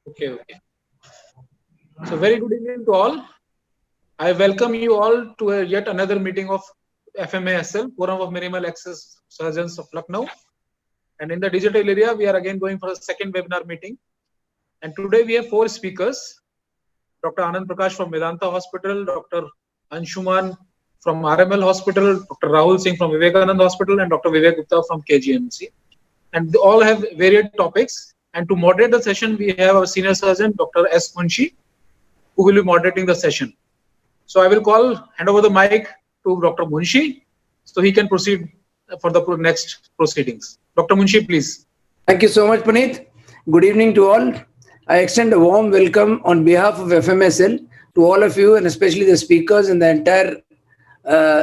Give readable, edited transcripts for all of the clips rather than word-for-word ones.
Okay, okay. So very good evening to all. I welcome you all to yet another meeting of FMASL, Forum of Minimal Access Surgeons of Lucknow. And in the digital area, we are again going for a second webinar meeting. And today we have four speakers: Dr. Anand Prakash from Vedanta Hospital, Dr. Anshuman from RML Hospital, Dr. Rahul Singh from Vivekanand Hospital, and Dr. Vivek Gupta from KGMC. And they all have varied topics. And to moderate the session, we have our senior surgeon, Dr. S. Munshi, who will be moderating the session. So I will hand over the mic to Dr. Munshi so he can proceed for the next proceedings. Dr. Munshi, please. Thank you so much, Puneet. Good evening to all. I extend a warm welcome on behalf of FMSL to all of you, and especially the speakers and the entire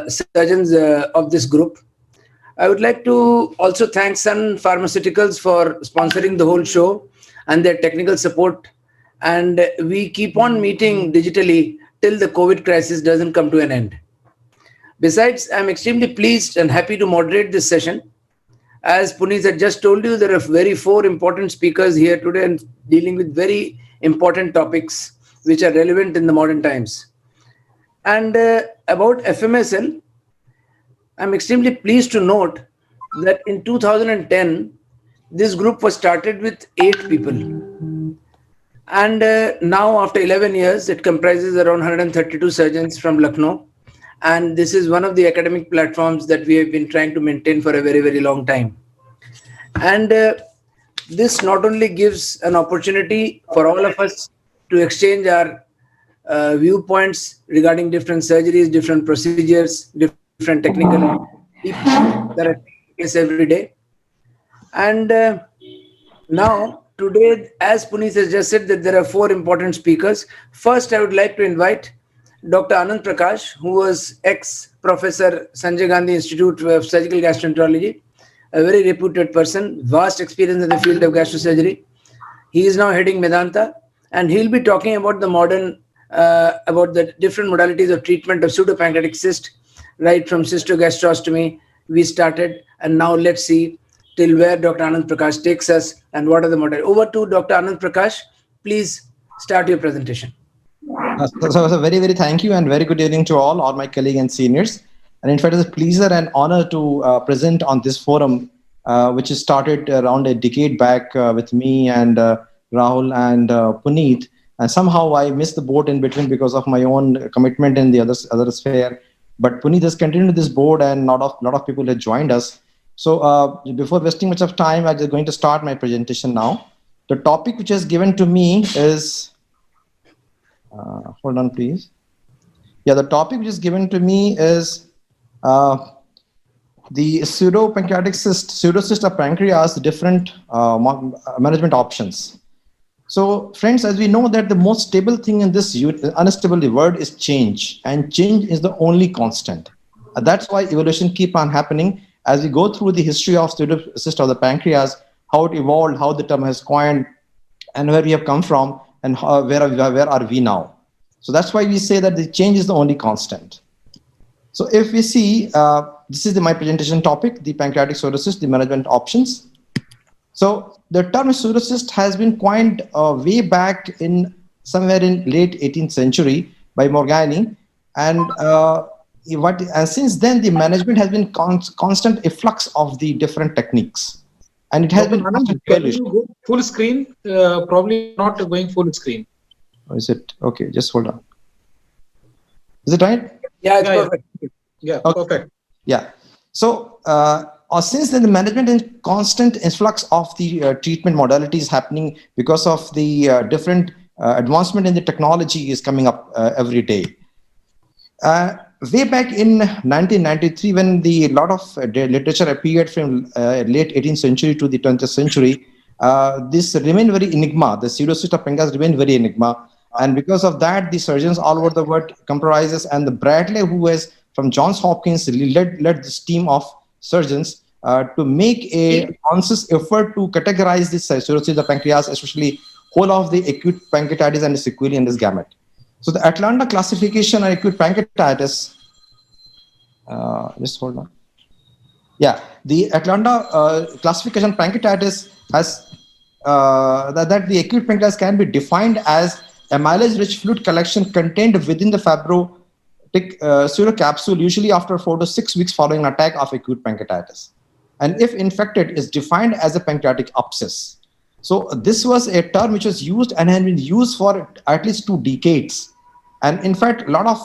surgeons of this group. I would like to also thank Sun Pharmaceuticals for sponsoring the whole show and their technical support. And we keep on meeting digitally till the COVID crisis doesn't come to an end. Besides, I'm extremely pleased and happy to moderate this session. As Puneet had just told you, there are four important speakers here today and dealing with very important topics which are relevant in the modern times. And about FMSL, I'm extremely pleased to note that in 2010, this group was started with 8 people. And now after 11 years, it comprises around 132 surgeons from Lucknow. And this is one of the academic platforms that we have been trying to maintain for a very, very long time. And this not only gives an opportunity for all of us to exchange our viewpoints regarding different surgeries, different procedures, different technical that are taking place every day. And now, today, as Puneet has just said, that there are 4 important speakers. First, I would like to invite Dr. Anand Prakash, who was ex-Professor Sanjay Gandhi Institute of Surgical Gastroenterology, a very reputed person, vast experience in the field of gastrosurgery. He is now heading Vedanta, and he'll be talking about the modern, about the different modalities of treatment of pseudopancreatic cyst, right from cystogastrostomy we started, and now let's see till where Dr. Anand Prakash takes us and what are the modalities. Over to Dr. Anand Prakash. Please start your presentation. So very, very thank you and very good evening to all my colleagues and seniors. And in fact, it's a pleasure and honor to present on this forum, which is started around a decade back with me and Rahul and Puneet. And somehow I missed the boat in between because of my own commitment in the other sphere. But Puneet has continued this board and a lot of people have joined us. So before wasting much of time, I'm just going to start my presentation now. The topic which is given to me is, hold on please. Yeah, the topic which is given to me is the pseudocyst of pancreas, different management options. So friends, as we know that the most stable thing in this unstable world is change, and change is the only constant. That's why evolution keep on happening as we go through the history of pseudocyst of the pancreas, how it evolved, how the term has coined, and where we have come from, and where are we now. So that's why we say that the change is the only constant. So if we see, this is my presentation topic, the pancreatic pseudocyst, the management options. So the term pseudocyst has been coined way back in somewhere in late 18th century by Morgagni, and since then the management has been constant efflux of the different techniques, and it has been go full screen. Probably not going full screen. Is it okay? Just hold on. Is it right? Yeah, it's perfect. Yeah, okay. Perfect. Yeah. So since then, the management is constant influx of the treatment modalities happening because of the different advancement in the technology is coming up every day. Way back in 1993, when the lot of literature appeared from late 18th century to the 20th century, this remained very enigma. The pseudocyst of pancreas remained very enigma. And because of that, the surgeons all over the world comprises, and the Bradley, who was from Johns Hopkins, led this team of surgeons to make a conscious effort to categorize this pseudocyst of the pancreas, especially whole of the acute pancreatitis and the sequelae in this gamut. So the Atlanta classification on acute pancreatitis, just hold on. Yeah, the Atlanta classification pancreatitis has that the acute pancreatitis can be defined as a mileage-rich fluid collection contained within the fibrotic pseudocapsule, usually after 4 to 6 weeks following an attack of acute pancreatitis. And if infected, is defined as a pancreatic abscess. So this was a term which was used and had been used for at least 2 decades. And in fact, a lot of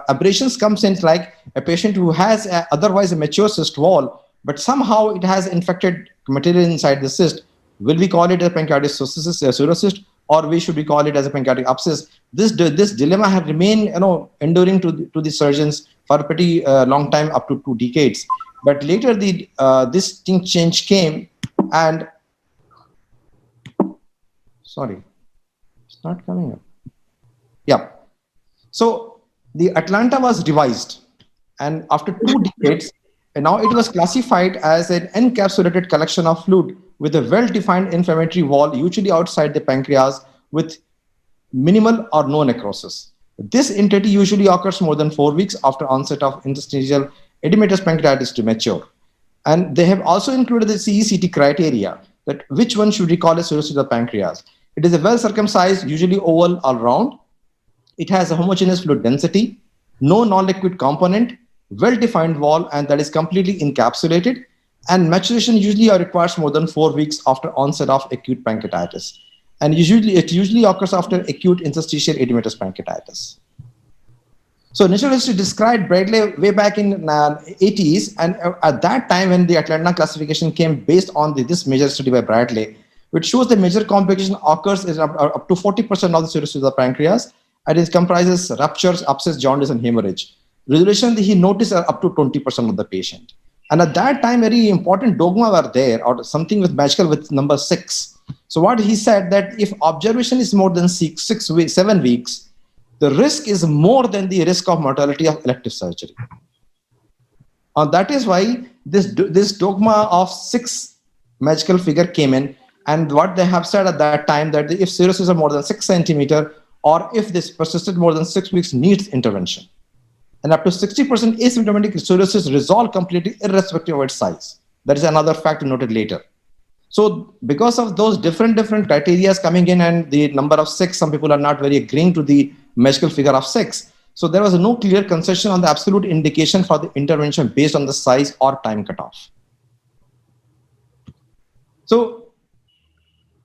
aberrations comes in, like a patient who has otherwise a mature cyst wall, but somehow it has infected material inside the cyst. Will we call it a pancreatic pseudocyst, or should we call it as a pancreatic abscess? This dilemma had remained, enduring to the surgeons for a pretty long time, up to 2 decades. But later, this thing change came, and sorry, it's not coming up. Yeah. So the Atlanta was revised, and after 2 decades, and now it was classified as an encapsulated collection of fluid with a well-defined inflammatory wall, usually outside the pancreas, with minimal or no necrosis. This entity usually occurs more than 4 weeks after onset of interstitial edematous pancreatitis to mature. And they have also included the CECT criteria, that which one should we call a pseudocyst of the pancreas. It is a well-circumcised, usually oval all round. It has a homogeneous fluid density, no non-liquid component, well-defined wall, and that is completely encapsulated. And maturation usually requires more than 4 weeks after onset of acute pancreatitis. And it usually occurs after acute interstitial edematous pancreatitis. So natural history described Bradley way back in 80s, and at that time when the Atlanta classification came based on this major study by Bradley, which shows the major complication occurs is up to 40% of the pseudocyst of the pancreas, and it comprises ruptures, abscess, jaundice, and hemorrhage. Resolution he noticed up to 20% of the patient. And at that time, very important dogma were there, or something with magical with number 6. So what he said, that if observation is more than 7 weeks, the risk is more than the risk of mortality of elective surgery. And that is why this dogma of 6 magical figure came in. And what they have said at that time, that if cirrhosis are more than 6 centimeter, or if this persisted more than 6 weeks, needs intervention. And up to 60% asymptomatic cirrhosis resolve completely irrespective of its size. That is another fact noted later. So because of those different criteria coming in, and the number of 6, some people are not very agreeing to the magical figure of 6. So there was no clear concession on the absolute indication for the intervention based on the size or time cutoff. So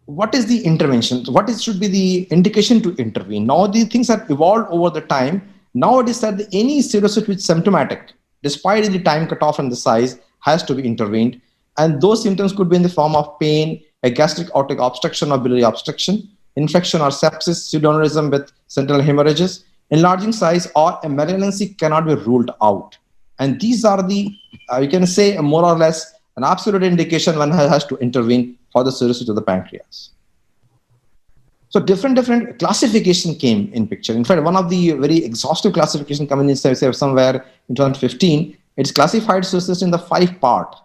what is the intervention? Should be the indication to intervene? Now these things have evolved over the time. Now it is that any cirrhosis which is symptomatic, despite the time cutoff and the size, has to be intervened. And those symptoms could be in the form of pain, a gastric aortic obstruction or biliary obstruction, infection or sepsis, pseudoaneurysm with central hemorrhages, enlarging size, or a malignancy cannot be ruled out. And these are the, you can say more or less an absolute indication one has to intervene for the cirrhosis of the pancreas. So different classification came in picture. In fact, one of the very exhaustive classification coming in somewhere in 2015, it's classified cirrhosis in the 5-part.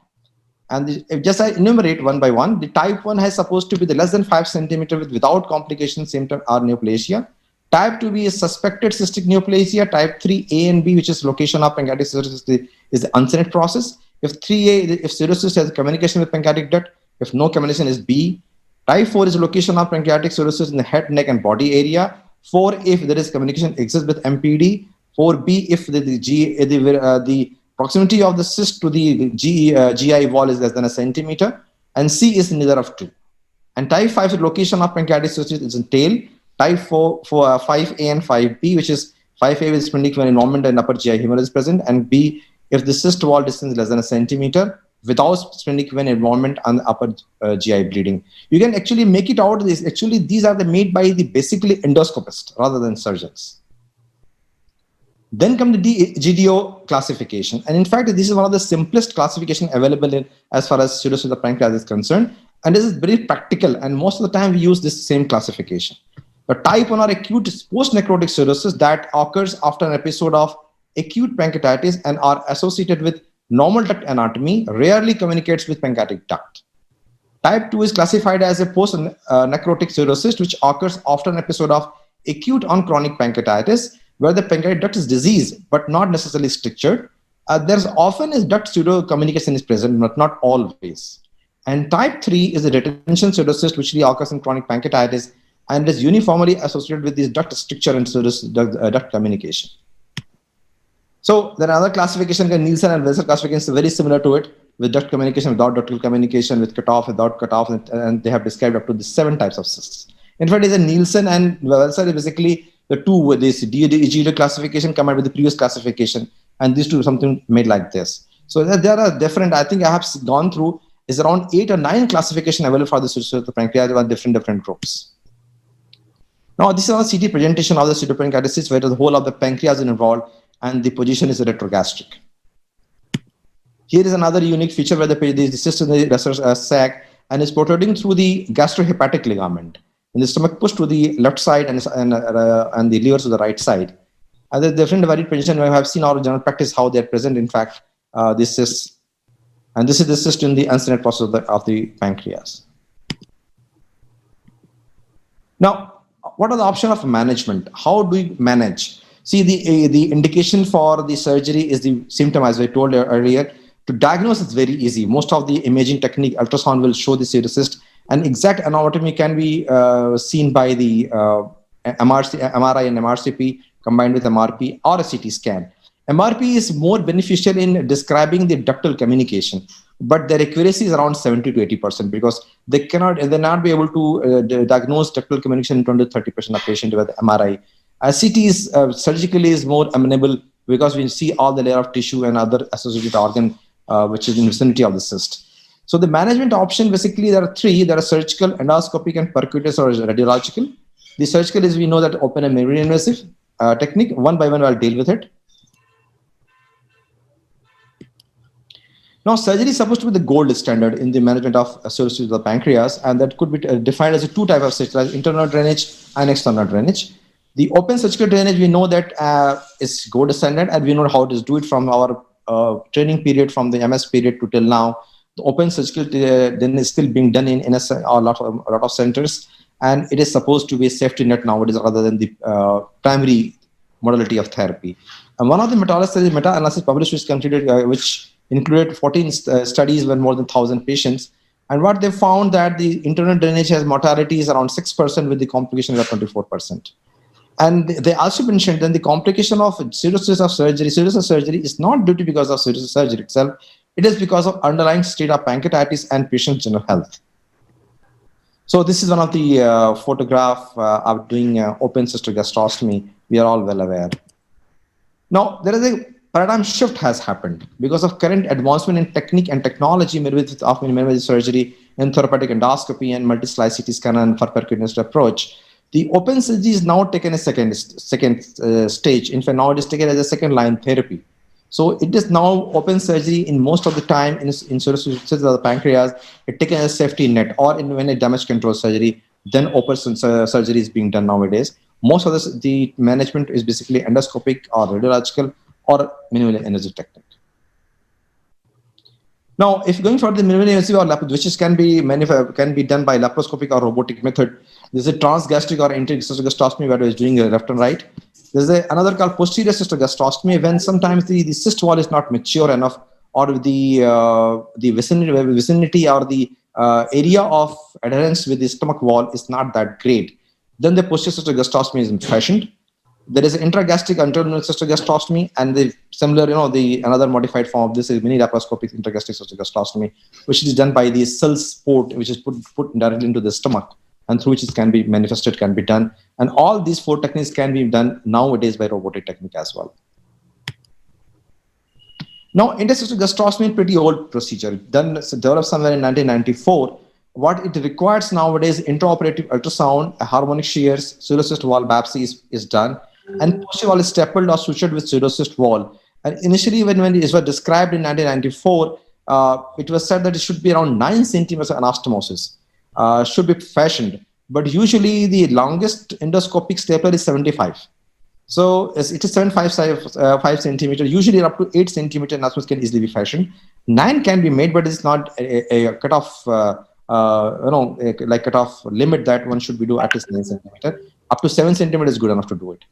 And if just I enumerate one by one, the type 1 has supposed to be the less than 5 centimeter without complications, symptom, or neoplasia. Type 2B is suspected cystic neoplasia. Type 3A and B, which is location of pancreatic cirrhosis, is the uncinate process. If 3A, if cirrhosis has communication with pancreatic duct, if no communication is B. Type 4 is location of pancreatic cirrhosis in the head, neck, and body area. 4, if there is communication exists with MPD. 4B, if the proximity of the cyst to the GI wall is less than a centimeter, and C is neither of 2. And type 5 is location of pancreatic cirrhosis is in tail. Type 5A and 5B, which is 5A with splenic vein involvement and upper GI hemorrhage is present, and B, if the cyst wall distance is less than a centimeter without splenic vein involvement and upper GI bleeding. You can actually make it out. These are made by the basically endoscopist rather than surgeons. Then come the GDO classification. And in fact, this is one of the simplest classification available as far as cirrhosis of the pancreas is concerned. And this is very practical. And most of the time we use this same classification. The type 1 or acute post-necrotic cirrhosis that occurs after an episode of acute pancreatitis and are associated with normal duct anatomy, rarely communicates with pancreatic duct. Type 2 is classified as a post-necrotic cirrhosis, which occurs after an episode of acute on chronic pancreatitis, where the pancreatic duct is diseased, but not necessarily strictured. There's often a duct pseudo communication is present, but not always. And type 3 is a retention pseudocyst, which occurs in chronic pancreatitis and is uniformly associated with this duct stricture and duct communication. So there are other classification, Nielsen and Welser classification is very similar to it, with duct communication, without ductal communication, with cutoff, without cutoff, and they have described up to the 7 types of cysts. In fact, is a Nielsen and Welser is basically the two with this DGD classification combined with the previous classification, and these two something made like this. So there are different, I think I have gone through, is around 8 or 9 classification available for the pseudopancreatitis on different groups. Now, this is a CT presentation of the pseudopancreatitis where the whole of the pancreas is involved and the position is retrogastric. Here is another unique feature where the cyst in the sac and is protruding through the gastrohepatic ligament. And the stomach pushed to the left side and the liver to the right side. And the different varied position, we have seen our general practice how they are present. In fact, this is, and this is the cyst in the uncinate process of the pancreas. Now, what are the options of management? How do we manage? See, the indication for the surgery is the symptom, as I told you earlier. To diagnose is very easy. Most of the imaging technique, ultrasound will show the pseudocyst, and exact anatomy can be seen by the MRI and MRCP combined with MRP or a CT scan. MRP is more beneficial in describing the ductal communication, but their accuracy is around 70 to 80% because they not be able to diagnose ductal communication in 20 to 30% of patients with MRI. CT is surgically is more amenable because we see all the layer of tissue and other associated organ which is in vicinity of the cyst. So the management option, basically there are 3. There are surgical, endoscopic, and percutaneous or radiological. The surgical is, we know that open and minimally invasive technique. One by one I'll deal with it. Now, surgery is supposed to be the gold standard in the management of pseudocysts of the pancreas, and that could be defined as 2 types of surgery, internal drainage and external drainage. The open surgical drainage, we know that is gold standard, and we know how to do it from our training period, from the MS period to till now. The open surgical then is still being done in a lot of centers, and it is supposed to be a safety net nowadays rather than the primary modality of therapy. And one of the meta-analysis published which completed, which included 14 studies with more than 1,000 patients. And what they found that the internal drainage has mortality is around 6% with the complication of 24%. And they also mentioned that the complication of pseudocyst surgery is not due to because of pseudocyst surgery itself. It is because of underlying state of pancreatitis and patient general health. So this is one of the photograph of doing open cystogastroscopy. We are all well aware. Now, there is a paradigm shift has happened because of current advancement in technique and technology of minimally surgery in therapeutic endoscopy and multi-slice CT scan and for percutaneous approach. The open surgery is now taken a second stage. In fact, now it is taken as a second line therapy. So it is now open surgery in most of the time in pseudocysts of the pancreas. It taken as a safety net, or when a damage control surgery, then open surgery is being done nowadays. Most of the management is basically endoscopic or radiological or minimally invasive technique. Now, if going for the minimally invasive or which can be done by laparoscopic or robotic method, there's a transgastric or enterogastroscopy where we're doing left and right. There's another called posterior cystogastroscopy when sometimes the cyst wall is not mature enough, or the vicinity or the area of adherence with the stomach wall is not that great. Then the posterior cystogastroscopy is fashioned. There is an intragastric internal cystogastroscopy, and the similar, the another modified form of this is mini laparoscopic intragastric cystogastroscopy, which is done by the cells port, which is put directly into the stomach, and through which it can be manifested, can be done. And all these 4 techniques can be done nowadays by robotic technique as well. Now, intercystogastroscopy is pretty old procedure, developed somewhere in 1994. What it requires nowadays, intraoperative ultrasound, harmonic shears, pseudocyst wall biopsy is done, and posterior wall is stapled or sutured with pseudocyst wall. And initially, when it was described in 1994, it was said that it should be around 9 centimeters anastomosis, should be fashioned. But usually, the longest endoscopic stapler is 75. So it is 5 centimeters. Usually, up to 8 centimeter anastomosis can easily be fashioned. 9 can be made, but it's not a cutoff. Like cutoff limit that one should be do at least 9 centimeter. Up to 7 centimeters is good enough to do it.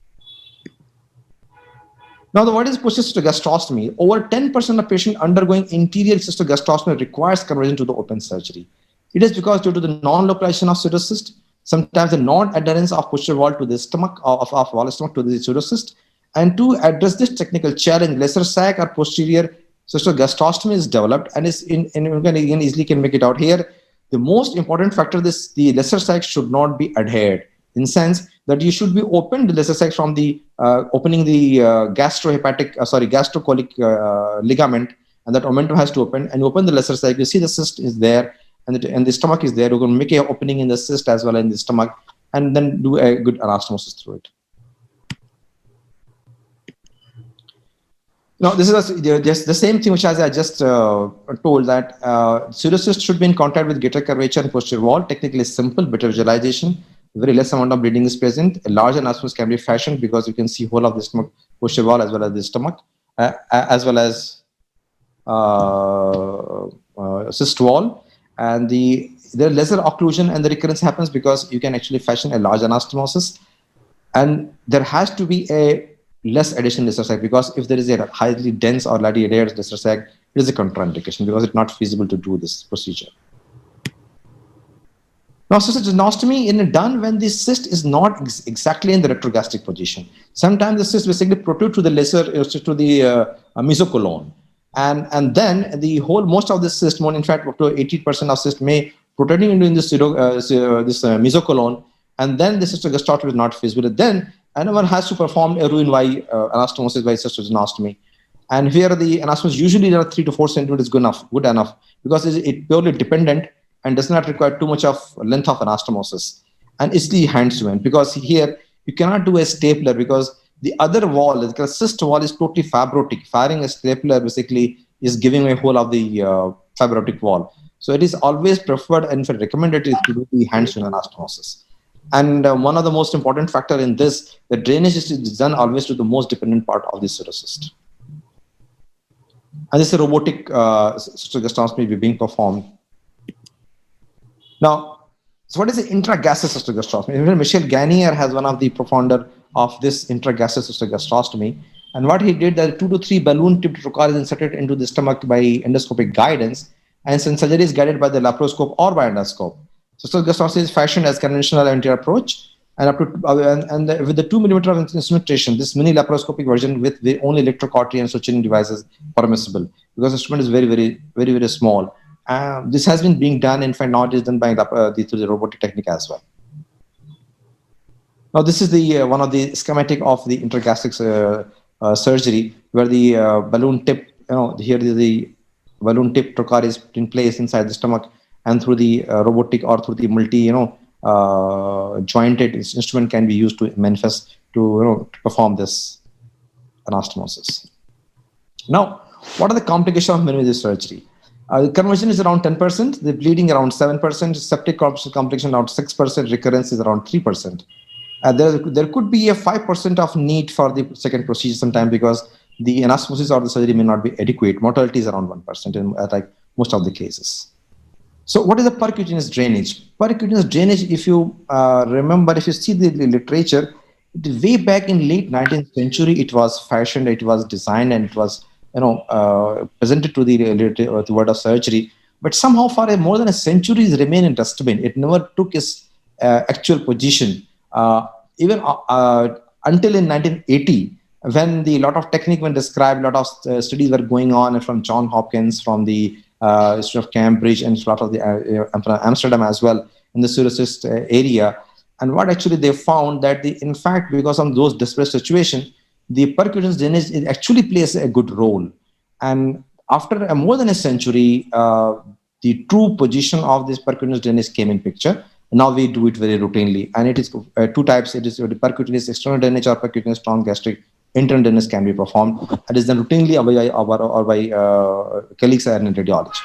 Now, what is cystogastrostomy? Over 10% of patients undergoing interior cystogastrostomy requires conversion to the open surgery. It is because due to the non-localization of pseudocyst, sometimes the non-adherence of posterior wall to the stomach, of wall stomach to the pseudocyst. And to address this technical challenge, lesser sac or posterior cystogastrostomy is developed, and you can easily can make it out here. The most important factor is the lesser sac should not be adhered, in the sense that you should be open the lesser sac from the opening the gastrocolic ligament, and that omentum has to open, and you open the lesser sac. You see the cyst is there, and the stomach is there. You're going to make an opening in the cyst as well as in the stomach, and then do a good anastomosis through it. Now, this is just the same thing which as I just told, that pseudocyst should be in contact with greater curvature and posterior wall. Technically simple, better visualization. Very less amount of bleeding is present. A large anastomosis can be fashioned because you can see whole of the stomach, posterior wall, as well as the stomach, as well as cyst wall. And the lesser occlusion and the recurrence happens because you can actually fashion a large anastomosis. And there has to be a less additional lesser sac, because if there is a highly dense or lightly adhered lesser sac, it is a contraindication because it's not feasible to do this procedure. Now, cystogenostomy is done when the cyst is not exactly in the retrogastric position. Sometimes the cyst basically protrude to the mesocolon, and then the most of the cyst, in fact, up to 80% of cyst may protruding into this mesocolon, and then the cystogastrophy is not feasible. Then anyone has to perform a Roux-en-Y anastomosis by cystogenostomy. And here the anastomosis usually 3 to 4 centimeters is good enough because it's purely dependent and does not require too much of length of anastomosis. And it's the hands to end, because here you cannot do a stapler because the other wall, the cyst wall, is totally fibrotic. Firing a stapler basically is giving a whole of the fibrotic wall. So it is always preferred and recommended to do the hands to end anastomosis. And one of the most important factor in this, the drainage is done always to the most dependent part of the pseudocyst. And this is a robotic cystogastrophy being performed. Now, so what is the intragastric cystogastrophy? Michel Garnier has one of the profounder of this intragastric cystogastrophy. And what he did, that 2 to 3 balloon-tipped trocar is inserted into the stomach by endoscopic guidance, and since surgery is guided by the laparoscope or by endoscope. Cystogastrophy is fashioned as conventional anterior approach, and up to with the 2 millimeter of instrumentation, this mini laparoscopic version with the only electrocautery and suturing devices permissible, because the instrument is very small. This has been being done, in fact, now it is done by through the robotic technique as well. Now, this is the one of the schematic of the intragastric surgery, where the balloon tip, here the balloon tip trocar is in place inside the stomach, and through the robotic or through the multi, jointed instrument can be used to manifest to perform this anastomosis. Now, what are the complications of minimally surgery? The conversion is around 10%, the bleeding around 7%, septic complication around 6%, recurrence is around 3%. There could be a 5% of need for the second procedure sometime because the anastomosis or the surgery may not be adequate. Mortality is around 1% in like most of the cases. So what is the percutaneous drainage? Percutaneous drainage, if you remember, if you see the literature, way back in late 19th century, it was fashioned, it was designed, and it was presented to the word of surgery. But somehow for more than a century, it remained in dustbin. It never took its actual position. Even until in 1980, when the lot of technique when described, lot of studies were going on from John Hopkins, from the Institute of Cambridge, and a lot of the Amsterdam as well in the pseudocyst area. And what actually they found that in fact, because of those disparate situations, the percutaneous drainage actually plays a good role. And after more than a century, the true position of this percutaneous drainage came in picture. Now we do it very routinely, and it is 2 types. It is the percutaneous external drainage or percutaneous strong gastric. Internal drainage can be performed. It is done routinely by colleagues in radiology.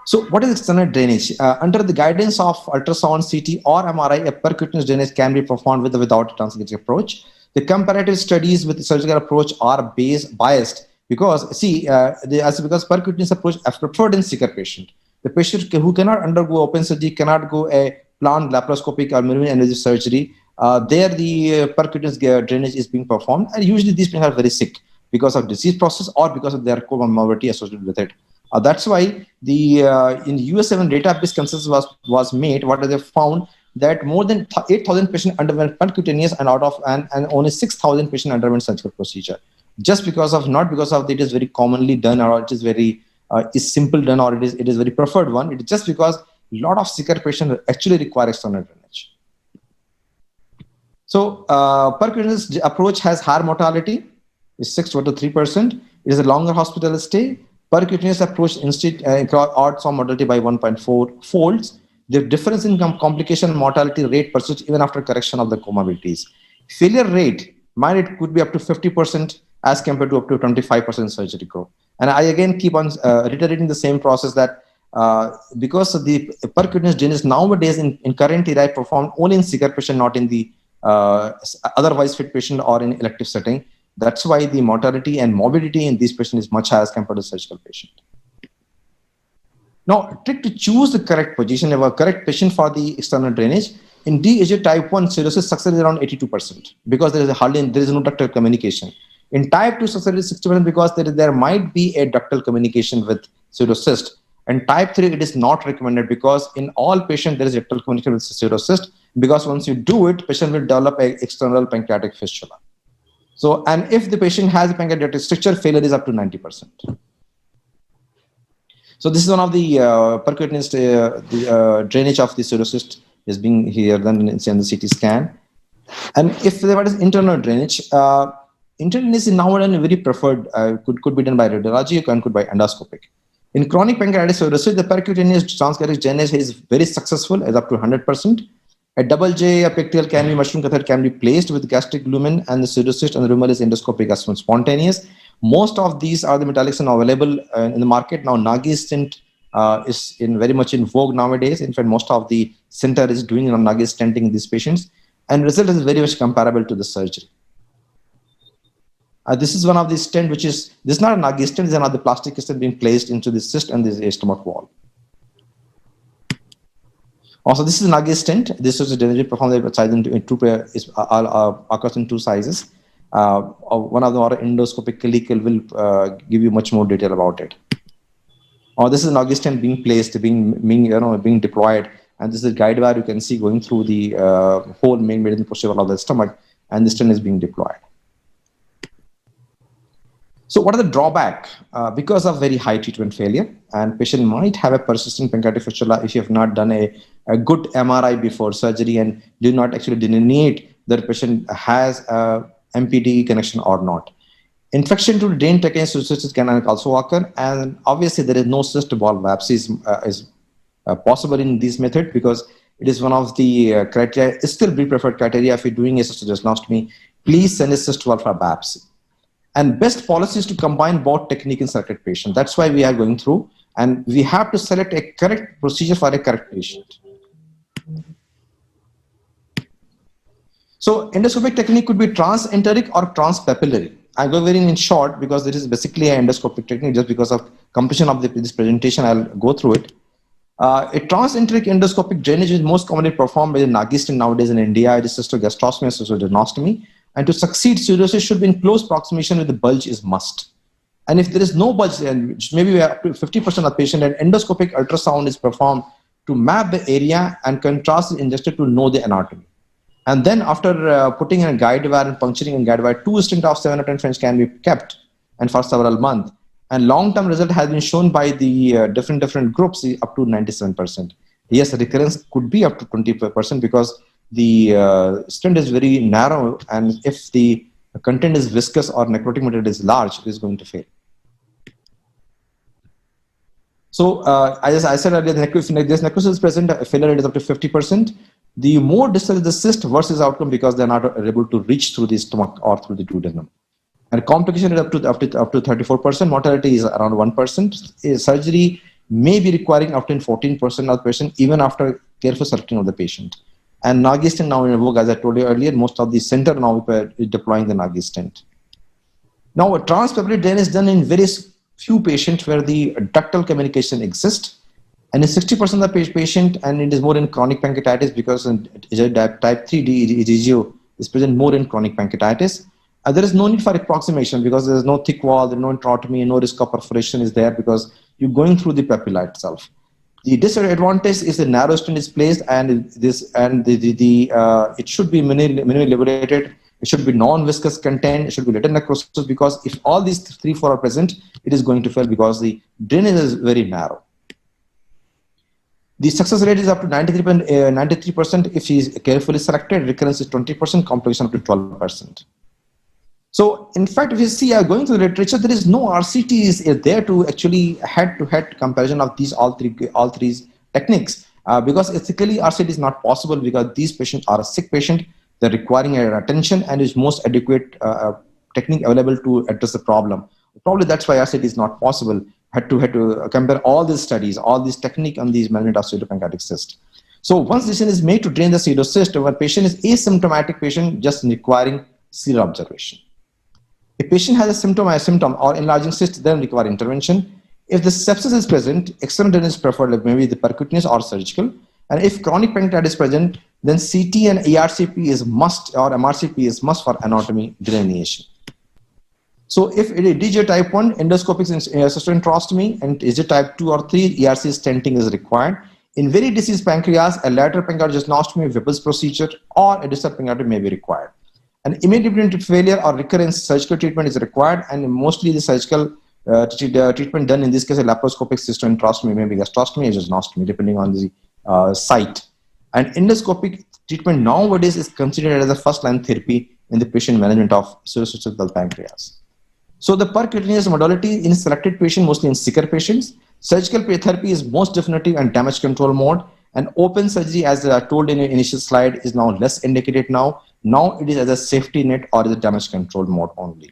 So what is external drainage? Under the guidance of ultrasound, CT, or MRI, a percutaneous drainage can be performed with or without a transgastric approach. The comparative studies with the surgical approach are biased because, because percutaneous approach is preferred in sicker patient. The patient who cannot undergo open surgery, cannot go a planned laparoscopic or minimally invasive surgery, there the percutaneous drainage is being performed, and usually these patients are very sick because of disease process or because of their comorbidity associated with it. That's why the in US7 database consensus was made. What they found that more than 8,000 patients underwent percutaneous, and out of and only 6,000 patients underwent surgical procedure. Just because of, not because of it is very commonly done or it is very is simple done or it is very preferred one. It is just because a lot of sicker patients actually require external drainage. So percutaneous approach has higher mortality, is 6 to 3%. It is a longer hospital stay. Percutaneous approach instead odds on mortality by 1.4 folds. The difference in complication mortality rate persists even after correction of the comorbidities. Failure rate could be up to 50% as compared to up to 25% surgery growth. And I again keep on reiterating the same process that because of the percutaneous drainage nowadays in current era performed only in sicker patient, not in the otherwise fit patient or in elective setting. That's why the mortality and morbidity in these patients is much higher as compared to surgical patient. Now, trick to choose the correct position of a correct patient for the external drainage. In DAJ type 1, cirrhosis success is around 82% because there is no ductal communication. In type 2, success is 60% because there might be a ductal communication with pseudocyst. And type 3, it is not recommended because in all patients, there is ductal communication with pseudocyst, because once you do it, patient will develop an external pancreatic fistula. So, and if the patient has a pancreatic stricture, failure is up to 90%. So this is one of the percutaneous drainage of the pseudocyst is being here done in the CT scan. And if there is internal drainage, internal is nowadays very preferred, could be done by radiology and could by endoscopic. In chronic pancreatitis cirrhosis, the percutaneous transgastric drainage is very successful, is up to 100%. A double J pectoral can be mushroom catheter can be placed with gastric lumen, and the pseudocyst and the rumor is endoscopic as spontaneous. Most of these are the metallics and available in the market now. Nagi stent is very much in vogue nowadays. In fact, most of the center is doing Nagi stenting in these patients, and result is very much comparable to the surgery. This is one of the stent, which is this is not a Nagi stent. This is another plastic stent being placed into the cyst and this stomach wall. Also, this is Nagi stent. This is a drainage performed occurs in two sizes. One of them are endoscopically will give you much more detail about it. This is an Nagi stent being placed, being deployed, and this is a guide wire you can see going through the whole main meridian posterior wall of the stomach, and the stent is being deployed. So what are the drawback? Because of very high treatment failure, and patient might have a persistent pancreatic fistula if you have not done a good MRI before surgery and do not actually delineate that patient has a MPD connection or not. Infection to the drain tracheal can also occur, and obviously there is no cyst ball biopsy is possible in this method because it is one of the criteria. It's still be preferred criteria if you're doing a cystoscopy. Please send a cyst ball for biopsy. And best policy is to combine both technique and selected patient. That's why we are going through, and we have to select a correct procedure for a correct patient. So endoscopic technique could be transenteric or transpapillary. I go very in short because this is basically an endoscopic technique. Just because of completion of this presentation, I'll go through it. A transenteric endoscopic drainage is most commonly performed by the Nagi stent nowadays in India. It is cystogastrostomy and cystoadenostomy. And to succeed, pseudocyst should be in close proximation with the bulge is must. And if there is no bulge, and maybe we have up to 50% of patient, and endoscopic ultrasound is performed to map the area and contrast is ingested to know the anatomy. And then after putting in a guide wire and puncturing in guide wire, 2 stents of 7 or 10 French can be kept and for several months. And long-term result has been shown by the different groups up to 97%. Yes, recurrence could be up to 20% because the stent is very narrow, and if the content is viscous or necrotic material is large, it is going to fail. So as I said earlier, if this necrosis is present, failure rate is up to 50%. The more distal is the cyst, worse is outcome because they are not able to reach through the stomach or through the duodenum. And complication is up to 34%. Mortality is around 1%. Surgery may be requiring up to 14% of the patient, even after careful selecting of the patient. And Nagi stent now in vogue, as I told you earlier, most of the center now is deploying the Nagi stent. Now, a transpapillary drainage is done in very few patients where the ductal communication exists. And in 60% of the patient, and it is more in chronic pancreatitis because type 3 DGO is present more in chronic pancreatitis. There is no need for approximation because there is no thick wall, there is no intraotomy, no risk of perforation is there because you're going through the papilla itself. The disadvantage is the narrow stent is placed, and it should be minimally liberated. It should be non-viscous content. It should be little necrosis because if all these 3-4 are present, it is going to fail because the drainage is very narrow. The success rate is up to 93% if she is carefully selected. Recurrence is 20%, complication up to 12%. So, in fact, if you see going through the literature, there is no RCT there to actually head-to-head comparison of these all three techniques because ethically RCT is not possible because these patients are a sick patient. They're requiring attention and is most adequate technique available to address the problem. Probably that's why RCT is not possible. Had to compare all these studies, all these technique on these management of pseudopancreatic cyst. So once decision is made to drain the pseudocyst, when patient is asymptomatic patient just requiring serial observation. If patient has a symptom or enlarging cyst, then require intervention. If the sepsis is present, external drainage is preferred, like maybe the percutaneous or surgical. And if chronic pancreatitis is present, then CT and ERCP is must, or MRCP is must for anatomy delineation. So if it is DG type 1, endoscopic cystoenterostomy, and is it type 2 or 3, ERC stenting is required. In very diseased pancreas, a lateral pancreatitis, Whipple's procedure, or a distal pancreatitis may be required. And immediate failure or recurrence surgical treatment is required, and mostly the surgical treatment done in this case, a laparoscopic cystoenterostomy, maybe gastrostomy or gynostomy, depending on the site. And endoscopic treatment nowadays is considered as a first-line therapy in the patient management of pseudocystical pancreas. So the percutaneous modality in selected patients, mostly in sicker patients. Surgical therapy is most definitive and damage control mode. And open surgery, as I told in the initial slide, is now less indicated now. Now it is as a safety net or as a damage control mode only.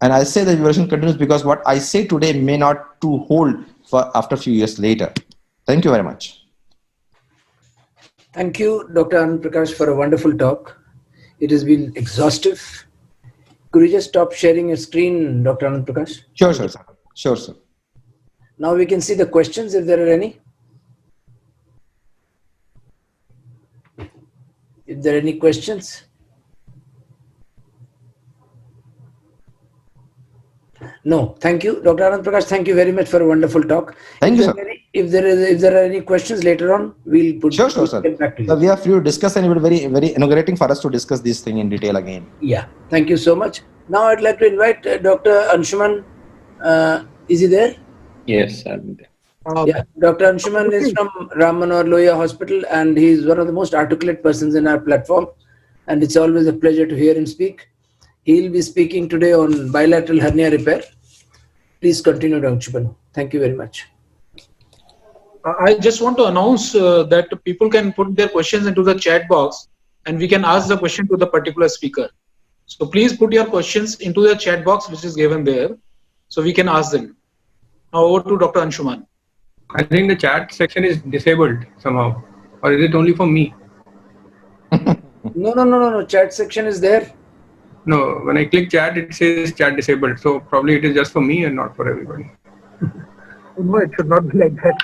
And I say the evolution continues because what I say today may not to hold for after a few years later. Thank you very much. Thank you, Dr. Anand Prakash, for a wonderful talk. It has been exhaustive. Could you just stop sharing your screen, Dr. Anand Prakash? Sure, sir. Sure, sir. Now we can see the questions if there are any. If there are any questions. No, thank you. Dr. Anand Prakash, thank you very much for a wonderful talk. Thank you, sir. If there are any questions later on, we'll put sure, sir. Get back to you. So we are free to discuss, and it will be very inaugurating for us to discuss this thing in detail again. Yeah, thank you so much. Now I'd like to invite Dr. Anshuman. Is he there? Yes, I'm there. Yeah, Dr. Anshuman is from Ram Manohar Lohia Hospital, and he is one of the most articulate persons in our platform. And it's always a pleasure to hear him speak. He'll be speaking today on bilateral hernia repair. Please continue, Dr. Anshuman. Thank you very much. I just want to announce that people can put their questions into the chat box, and we can ask the question to the particular speaker. So please put your questions into the chat box which is given there, so we can ask them. Now over to Dr. Anshuman. I think the chat section is disabled somehow, or is it only for me? No. Chat section is there. No, when I click chat, it says chat disabled. So probably it is just for me and not for everybody. No, it should not be like that.